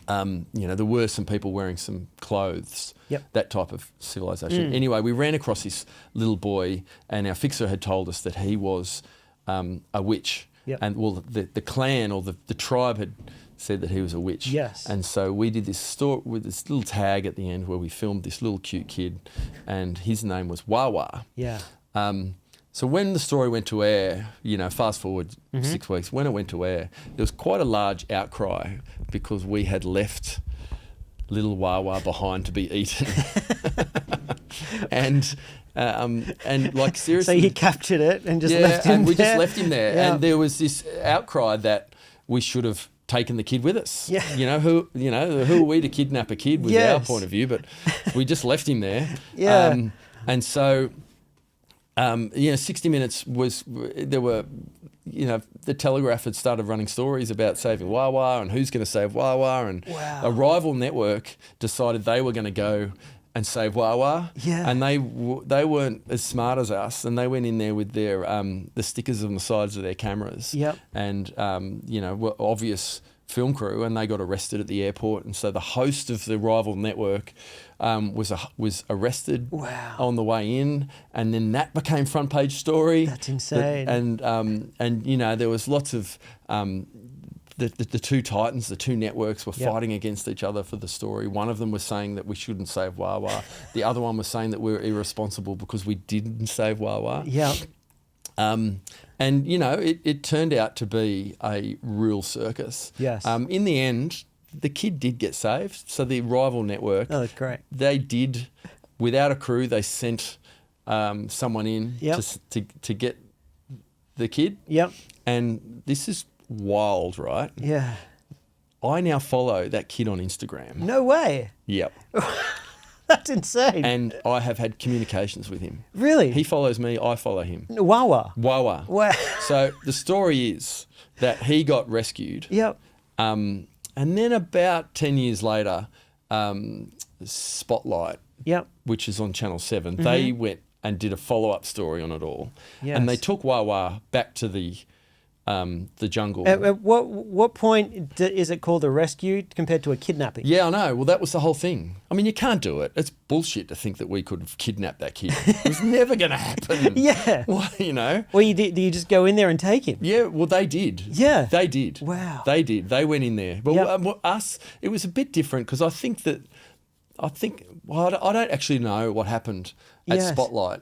There were some people wearing some clothes, that type of civilization. Anyway, we ran across this little boy, and our fixer had told us that he was a witch. And the clan or the tribe had said that he was a witch. Yes. And so we did this story with this little tag at the end where we filmed this little cute kid, and his name was Wawa. Yeah. So when the story went to air, fast forward 6 weeks, when it went to air, there was quite a large outcry because we had left little Wawa behind to be eaten. And like seriously. So you captured it and just left him there? And we just left him there. Yeah. And there was this outcry that we should have taken the kid with us. Yeah. Who are we to kidnap a kid with our point of view? But we just left him there. Yeah. And so, 60 Minutes the Telegraph had started running stories about saving Wawa and who's going to save Wawa, and a rival network decided they were going to go and save Wawa. Yeah. And they weren't as smart as us, and they went in there with their the stickers on the sides of their cameras. Yep. And were obvious film crew, and they got arrested at the airport. And so the host of the rival network was arrested on the way in, and then that became front page story. That's insane. And there was lots of the two titans, the two networks were fighting against each other for the story. One of them was saying that we shouldn't save Wawa. The other one was saying that we were irresponsible because we didn't save Wawa. Yeah. It turned out to be a real circus. Yes. In the end, the kid did get saved. So the rival network, that's great. They did, without a crew, they sent someone in to get the kid. Yep. And this is wild, right? Yeah. I now follow that kid on Instagram. No way. Yep. That's insane. And I have had communications with him. Really? He follows me, I follow him. Wawa. Wow. So the story is that he got rescued. Yep. And then about 10 years later, Spotlight, which is on Channel 7, they went and did a follow-up story on it all. Yes. And they took Wawa back to the jungle. At what point is it called a rescue compared to a kidnapping? Yeah, I know. Well, that was the whole thing. I mean, you can't do it. It's bullshit to think that we could have kidnapped that kid. It was never going to happen. Yeah. Well, Well, do you just go in there and take him? Yeah, well, they did. Yeah. They did. Wow. They did. They went in there. But us, it was a bit different because I don't actually know what happened at Spotlight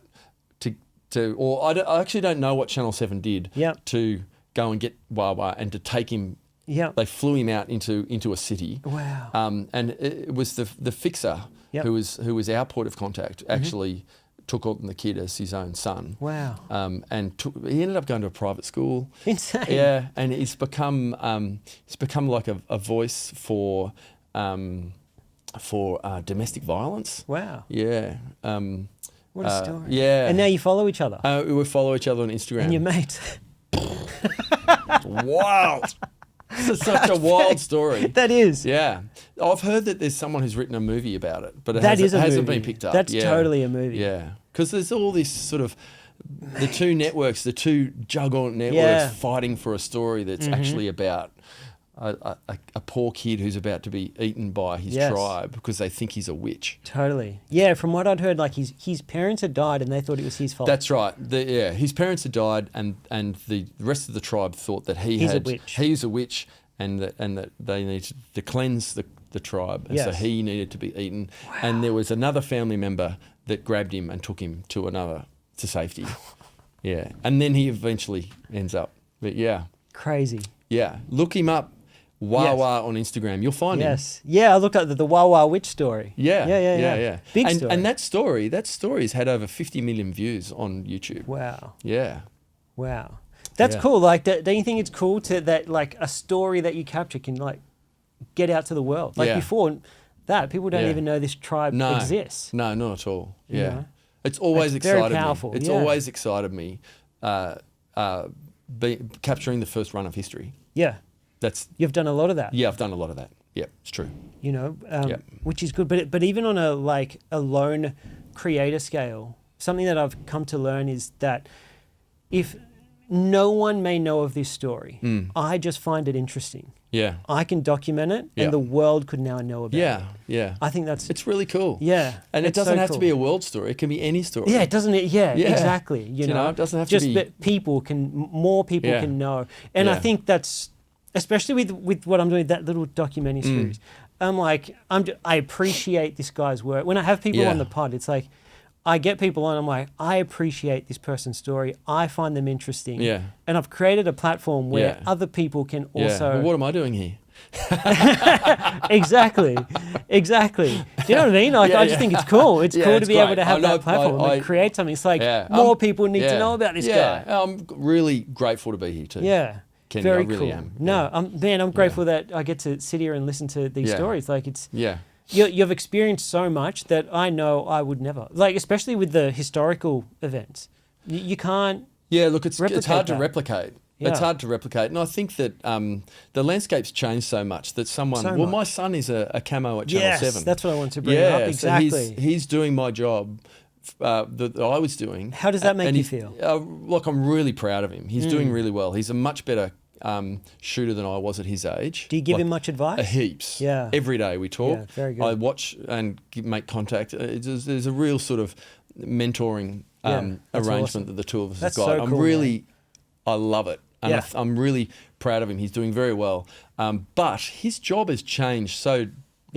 I actually don't know what Channel 7 did to go and get Wawa and to take him. Yeah. They flew him out into a city. Wow. And it was the fixer who was our point of contact actually took on the kid as his own son. Wow. And he ended up going to a private school. Insane. Yeah, and he's become like a voice for domestic violence. Wow. Yeah. What a story. Yeah. And now you follow each other. We follow each other on Instagram. And you're mates. Wild. It's such a wild story. That is. Yeah. I've heard that there's someone who's written a movie about it, but it That is a hasn't movie. been picked up. That's totally a movie. Yeah. Because there's all this sort of, the two networks, the two juggernaut networks Yeah. fighting for a story that's actually about a poor kid who's about to be eaten by his tribe because they think he's a witch. Totally. Yeah, from what I'd heard, like his parents had died and they thought it was his fault. That's right. His parents had died, and the rest of the tribe thought that he's a witch, and that they needed to cleanse the tribe, and so he needed to be eaten. Wow. And there was another family member that grabbed him and took him to safety. Yeah, and then he eventually ends up. But crazy. Yeah, look him up. Wawa on Instagram, you'll find him. Yeah, I looked at the Wawa witch story. Yeah. Big story. And that story's had over 50 million views on YouTube. Wow. Yeah. Wow. That's cool. Like, don't you think it's cool that like a story that you capture can like get out to the world? Like before that, people don't even know this tribe exists. No, not at all. Yeah. You know? It's always excited very powerful. me. It's always excited me capturing the first run of history. Yeah. You've done a lot of that. Yeah, I've done a lot of that. Yeah, it's true. You know, which is good. But even on a lone creator scale, something that I've come to learn is that if no one may know of this story, I just find it interesting. Yeah. I can document it, and the world could now know about it. Yeah. I think it's really cool. Yeah. And it doesn't have to be a world story. It can be any story. Yeah, it doesn't. Yeah, exactly. You know, it doesn't have just to be. That more people can know, and I think that's. Especially with what I'm doing, that little documentary series, I appreciate this guy's work. When I have people on the pod, it's like, I get people on, I'm like, I appreciate this person's story. I find them interesting. Yeah. And I've created a platform where other people can also... Well, what am I doing here? Exactly. Do you know what I mean? Like, I just think it's cool. It's cool to be able to have that platform and create something. It's like, more people need to know about this guy. I'm really grateful to be here too. Yeah. Kenny, very I really cool. am. No, I'm grateful that I get to sit here and listen to these stories. Like it's you've experienced so much that I know I would never. Like especially with the historical events, you can't. Yeah, look, it's hard to replicate. Yeah. It's hard to replicate, and I think that the landscape's changed so much that my son is a camo at Channel 7. That's what I want to bring up. Exactly. So he's doing my job. That I was doing. How does that make you feel? Look, I'm really proud of him. He's doing really well. He's a much better shooter than I was at his age. Do you give him much advice? Heaps. Yeah. Every day we talk. Yeah, very good. I watch and make contact. There's a real sort of mentoring arrangement that the two of us have got. So cool, I love it. And I'm really proud of him. He's doing very well. But his job has changed so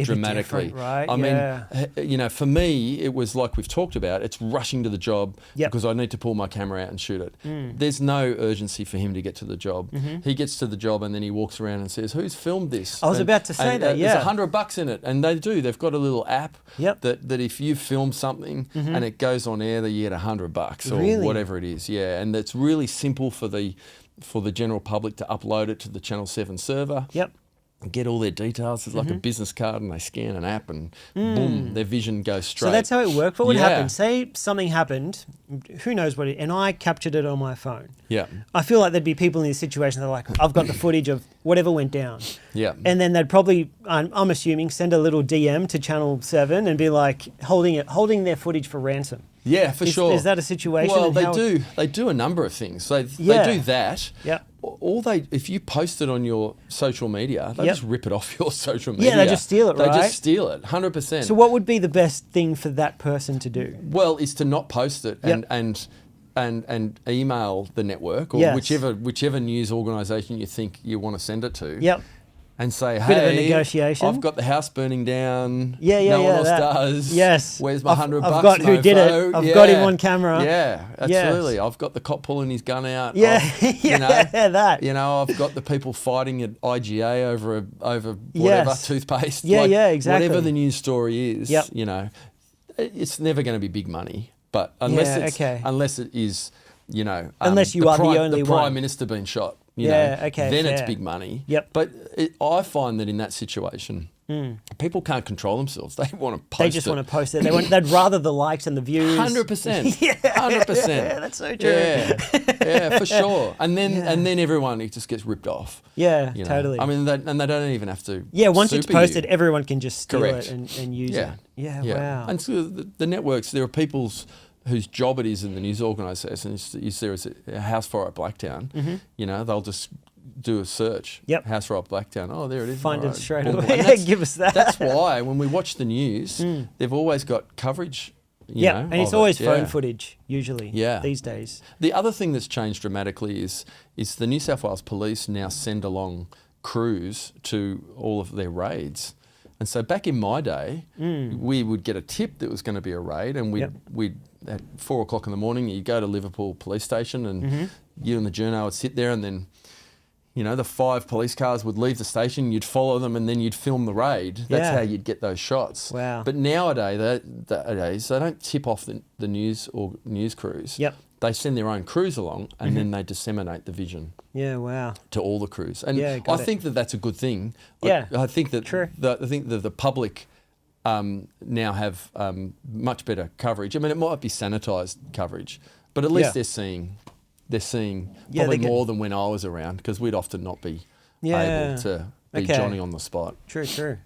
dramatically, right? I mean, for me, it was like we've talked about. It's rushing to the job because I need to pull my camera out and shoot it. There's no urgency for him to get to the job. He gets to the job and then he walks around and says, "Who's filmed this?" I was about to say that. There's $100 in it, and they do. They've got a little app that if you film something and it goes on air, that you get $100 or whatever it is. Yeah, and it's really simple for the general public to upload it to the Channel 7 server. Yep. Get all their details. It's like a business card, and they scan an app, and boom, their vision goes straight. So that's how it worked. What would happen? Say something happened, who knows what and I captured it on my phone. Yeah. I feel like there'd be people in this situation that are like, I've got the footage of whatever went down. Yeah. And then they'd probably, I'm assuming, send a little DM to Channel 7 and be like, holding their footage for ransom. Yeah, for sure. Is that a situation? Well, they do a number of things. They do that. Yeah. If you post it on your social media, they just rip it off your social media. Yeah, they just steal it, right? They just steal it, 100%. So what would be the best thing for that person to do? Well, is to not post it and email the network or whichever news organisation you think you want to send it to. Yep. And say, bit of a negotiation. I've got the house burning down. No one else does. Yes. Where's my $100? I've got who did it. I've got him on camera. Yeah, absolutely. Yes. I've got the cop pulling his gun out. Yeah, that. I've got the people fighting at IGA over whatever toothpaste. Exactly. Whatever the news story is. It's never going to be big money. But unless it is, unless you are the only one. The Prime Minister being shot. Then fair. it's big money. Yep. But I find that in that situation, People can't control themselves. They want to post They just want to post it. They'd rather the likes and the views. 100%. Yeah. 100%. Yeah, that's so true. Yeah, for sure. And then everyone, it just gets ripped off. Yeah, you know? totally. I mean, and they don't even have to. Yeah, once it's super posted, you. everyone can just steal Correct. it and use it. Yeah, wow. And so the networks, there are people's whose job it is in the news organisation. You see there's a house fire at Blacktown. You know, they'll just do a search. Yep. House fire at Blacktown. Oh, there it is. Find All it right. straight Boom, boom. away. And Give us that. That's why when we watch the news, they've always got coverage. You know, And it's of always it. phone footage, usually, these days. The other thing that's changed dramatically is the New South Wales Police now send along crews to all of their raids. And so back in my day, we would get a tip that was going to be a raid, and we'd at 4 o'clock in the morning, you'd go to Liverpool Police Station, and you and the journo would sit there, and then, you know, the 5 police cars would leave the station, you'd follow them, and then you'd film the raid. That's how you'd get those shots. Wow. But nowadays, they don't tip off the news or news crews. Yep. They send their own crews along, and then they disseminate the vision. Yeah, wow. To all the crews, and I think that that's a good thing. Yeah, I think that true. I think that the public now have much better coverage. I mean, it might be sanitised coverage, but at least they're seeing probably more than when I was around, because we'd often not be able to be Johnny on the spot. True.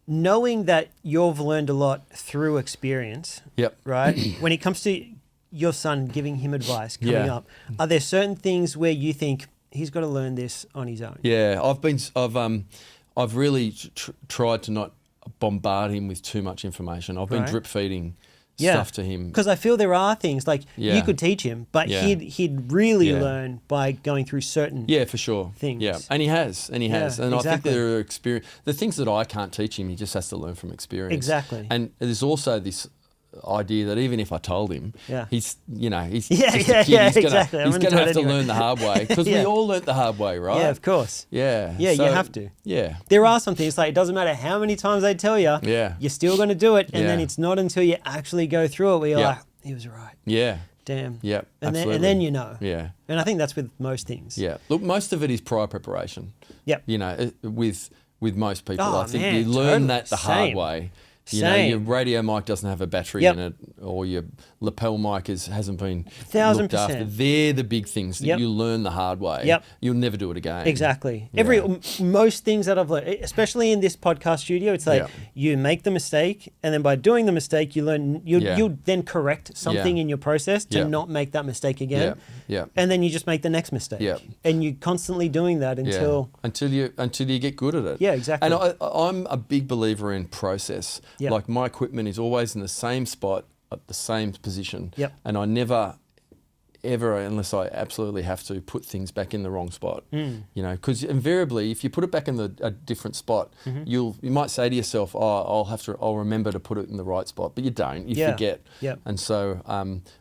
Knowing that you've learned a lot through experience, right? When it comes to your son, giving him advice coming up, are there certain things where you think he's got to learn this on his own? Yeah, I've really tried to not bombard him with too much information. I've been drip feeding stuff to him. Because I feel there are things like you could teach him, but he'd really learn by going through certain for sure things. Yeah, and he has, and exactly. I think there are the things that I can't teach him. He just has to learn from experience. Exactly. And there's also this idea that even if I told him, he's just a kid. Exactly. He's going to have to learn the hard way, because we all learnt the hard way, right? Yeah, of course. Yeah. Yeah, so, you have to. Yeah. There are some things, like it doesn't matter how many times they tell you, you're still going to do it, and then it's not until you actually go through it where you're like, he was right. Yeah. Damn. Yeah, and absolutely. then you know. Yeah. And I think that's with most things. Yeah. Look, most of it is prior preparation. Yep. You know, with most people, Oh, I think man, you learn that the hard Same. way. You know, your radio mic doesn't have a battery in it, or your lapel mic hasn't been looked after. They're the big things that you learn the hard way. Yep. You'll never do it again. Exactly. Yeah. Most things that I've learned, especially in this podcast studio, it's like you make the mistake, and then by doing the mistake, you learn. You'll then correct something in your process to not make that mistake again. Yeah. And then you just make the next mistake. Yeah. And you're constantly doing that until you get good at it. Yeah, exactly. And I'm a big believer in process. Yep. Like, my equipment is always in the same spot at the same position. Yep. And I never, ever, unless I absolutely have to, put things back in the wrong spot. You know, because invariably, if you put it back in a different spot, you might say to yourself, I'll remember to put it in the right spot, but you don't. You forget. Yep. And so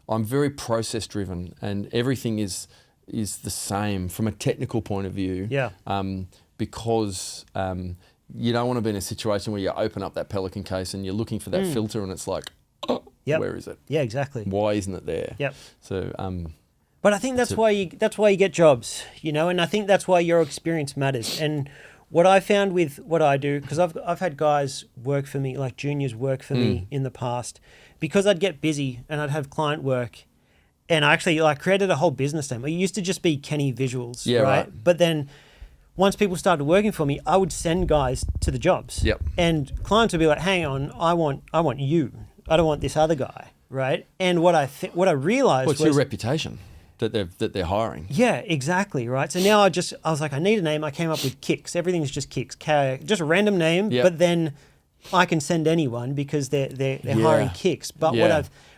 I'm very process driven, and everything is the same from a technical point of view. Yeah. Because you don't want to be in a situation where you open up that Pelican case and you're looking for that filter, and it's like, where is it? Yeah, exactly. Why isn't it there? Yep. So, but I think that's why you get jobs, you know, and I think that's why your experience matters. And what I found with what I do, because I've had guys work for me, like juniors work for me in the past, because I'd get busy and I'd have client work, and I actually created a whole business name. It used to just be Kenny Visuals, right? But then once people started working for me, I would send guys to the jobs. Yep. And clients would be like, hang on, I want you. I don't want this other guy, right? And what I realized was... What's your reputation that they're hiring? Yeah, exactly, right? So now I was like, I need a name. I came up with Kicks. Everything's just Kicks. Just a random name, but then I can send anyone because they're hiring Kicks. But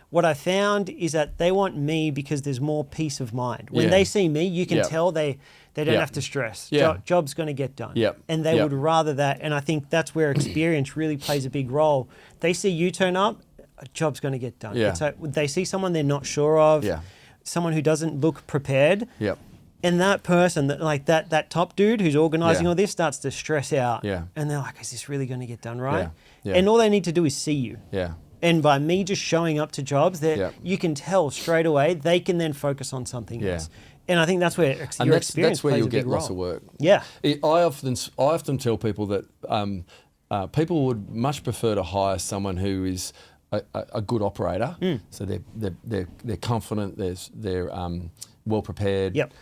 what I found is that they want me because there's more peace of mind. When they see me, you can tell they don't have to stress. Job's going to get done. And they would rather that. And I think that's where experience really plays a big role. They see you turn up, a job's going to get done. They see someone they're not sure of, someone who doesn't look prepared. And that person, that top dude who's organising all this, starts to stress out. And they're like, is this really going to get done right? And all they need to do is see you. And by me just showing up to jobs, you can tell straight away, they can then focus on something else. And I think that's where your experience that's where plays you'll a big get lots role. of work. Yeah. I often tell people that people would much prefer to hire someone who is a good operator. So they're confident, they're well prepared. Yep.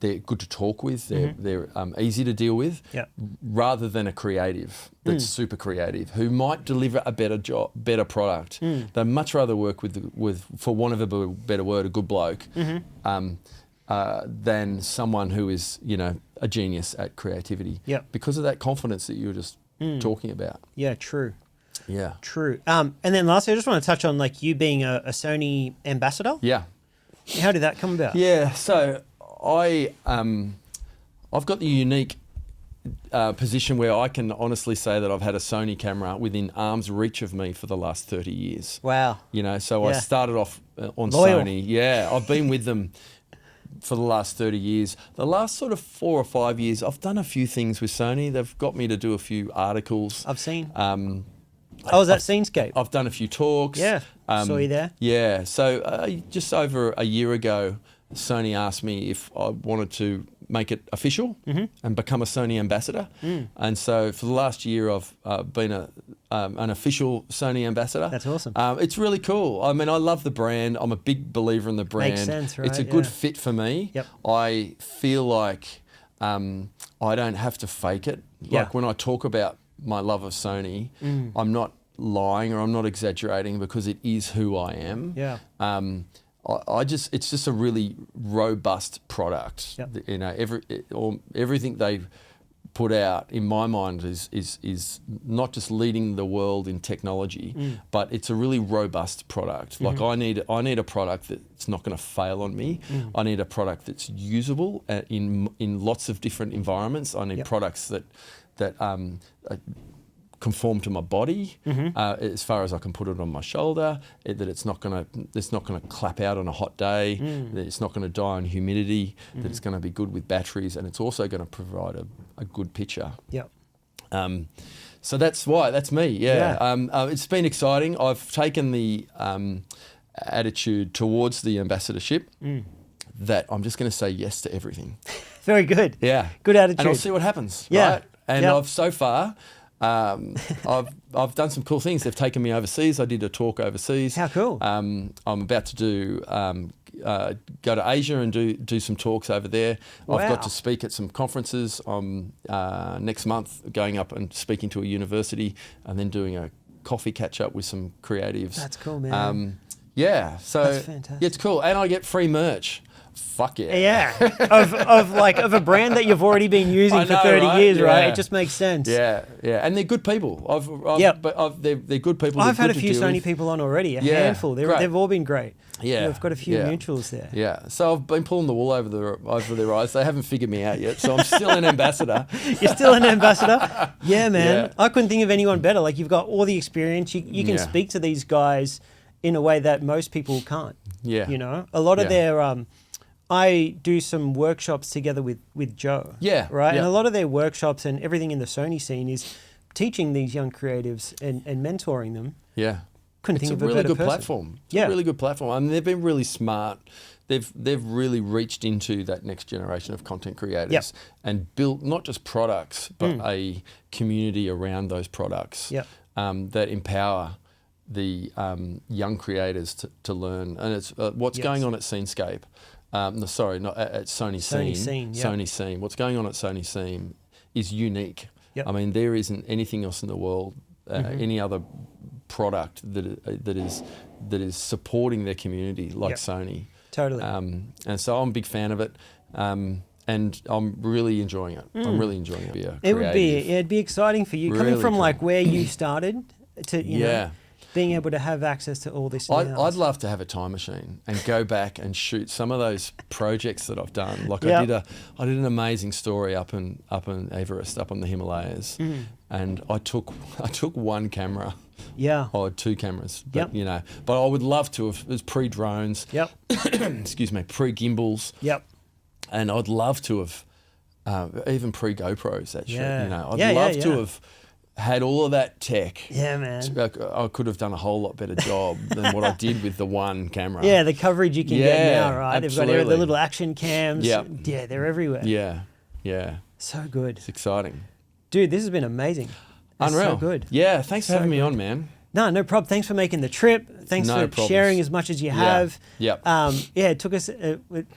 They're good to talk with. They're easy to deal with. Yep. Rather than a creative that's super creative who might deliver a better product. They'd much rather work with, for want of a better word, a good bloke. Than someone who is, a genius at creativity. Yep. Because of that confidence that you were just talking about. Yeah, true. Yeah. True. And then lastly, I just want to touch on like you being a Sony ambassador. Yeah. How did that come about? Yeah. So I've got the unique position where I can honestly say that I've had a Sony camera within arm's reach of me for the last 30 years. Wow. So I started off on Loyal. Sony. Yeah. I've been with them for the last 30 years. The last sort of 4 or 5 years, I've done a few things with Sony. They've got me to do a few articles. I've seen. Was that Scenescape? I've done a few talks. Yeah, saw you there. Yeah, so just over a year ago, Sony asked me if I wanted to make it official and become a Sony ambassador. And so for the last year, I've been an official Sony ambassador. That's awesome. It's really cool. I mean, I love the brand. I'm a big believer in the brand. Makes sense, right? It's a good fit for me. Yep. I feel like I don't have to fake it. Like when I talk about my love of Sony, I'm not lying or I'm not exaggerating because it is who I am. Yeah. It's just a really robust product. Yep. Everything they put out in my mind is not just leading the world in technology, but it's a really robust product. Like I need a product that's not going to fail on me. I need a product that's usable in lots of different environments. I need products that conform to my body as far as I can put it on my shoulder. That it's not going to clap out on a hot day. That it's not going to die in humidity. That it's going to be good with batteries, and it's also going to provide a good picture. Yep. So that's me. Yeah. It's been exciting. I've taken the attitude towards the ambassadorship that I'm just going to say yes to everything. Very good. Yeah. Good attitude. And I'll see what happens. Yeah. Right? And I've so far, I've done some cool things. They've taken me overseas. I did a talk overseas. How cool. I'm about to do go to Asia and do some talks over there. Wow. I've got to speak at some conferences. I'm next month going up and speaking to a university and then doing a coffee catch up with some creatives. That's cool, man. So that's fantastic. It's cool. And I get free merch. Fuck yeah. Yeah. of a brand that you've already been using for 30 years, right? Yeah. It just makes sense. Yeah. And they're good people. They're good people. I've had a few Sony people on already, a handful. They've all been great. Yeah. We've got a few mutuals there. Yeah. So I've been pulling the wool over their eyes. They haven't figured me out yet. So I'm still an ambassador. You're still an ambassador? Yeah, man. Yeah. I couldn't think of anyone better. Like, you've got all the experience. You can speak to these guys in a way that most people can't. Yeah. A lot of their... I do some workshops together with Joe. Yeah. Right? Yeah. And a lot of their workshops and everything in the Sony scene is teaching these young creatives and mentoring them. Yeah. Couldn't think of a better really good person. platform. It's a really good platform. I mean, they've been really smart. They've really reached into that next generation of content creators and built not just products, but a community around those products that empower the young creators to learn. And it's what's going on at Scenescape. Not at Sony Scene. Sony Scene. What's going on at Sony Scene is unique. Yep. I mean, there isn't anything else in the world, any other product that is supporting their community like Sony. Totally. And so I'm a big fan of it, and I'm really enjoying it. I'm really enjoying it. It'd be exciting for you coming from like where you started to you know, being able to have access to all this. I'd love to have a time machine and go back and shoot some of those projects that I've done. Like I did an amazing story up in Everest, up on the Himalayas, and I took one camera. Yeah. Or two cameras. But, but I would love to have, it was pre-drones. Yep. Excuse me, pre-gimbals. Yep. And I'd love to have, even pre-GoPros, actually. Yeah. I'd love to have had all of that tech. Yeah, man. I could have done a whole lot better job than what I did with the one camera. Yeah, the coverage you can get now, right? Absolutely. They've got the little action cams. Yep. Yeah, they're everywhere. Yeah. So good. It's exciting. Dude, this has been amazing. That's Unreal. So good. Yeah, thanks for having me on, man. No problem. Thanks for making the trip. Thanks for sharing as much as you have. Yep. It took us,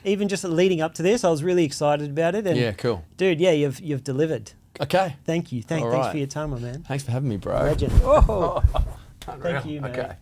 even just leading up to this, I was really excited about it. And yeah, cool. Dude, you've delivered. Okay. Thank you. Thanks for your time, my man. Thanks for having me, bro. Legend. Oh. Thank you, man. Okay.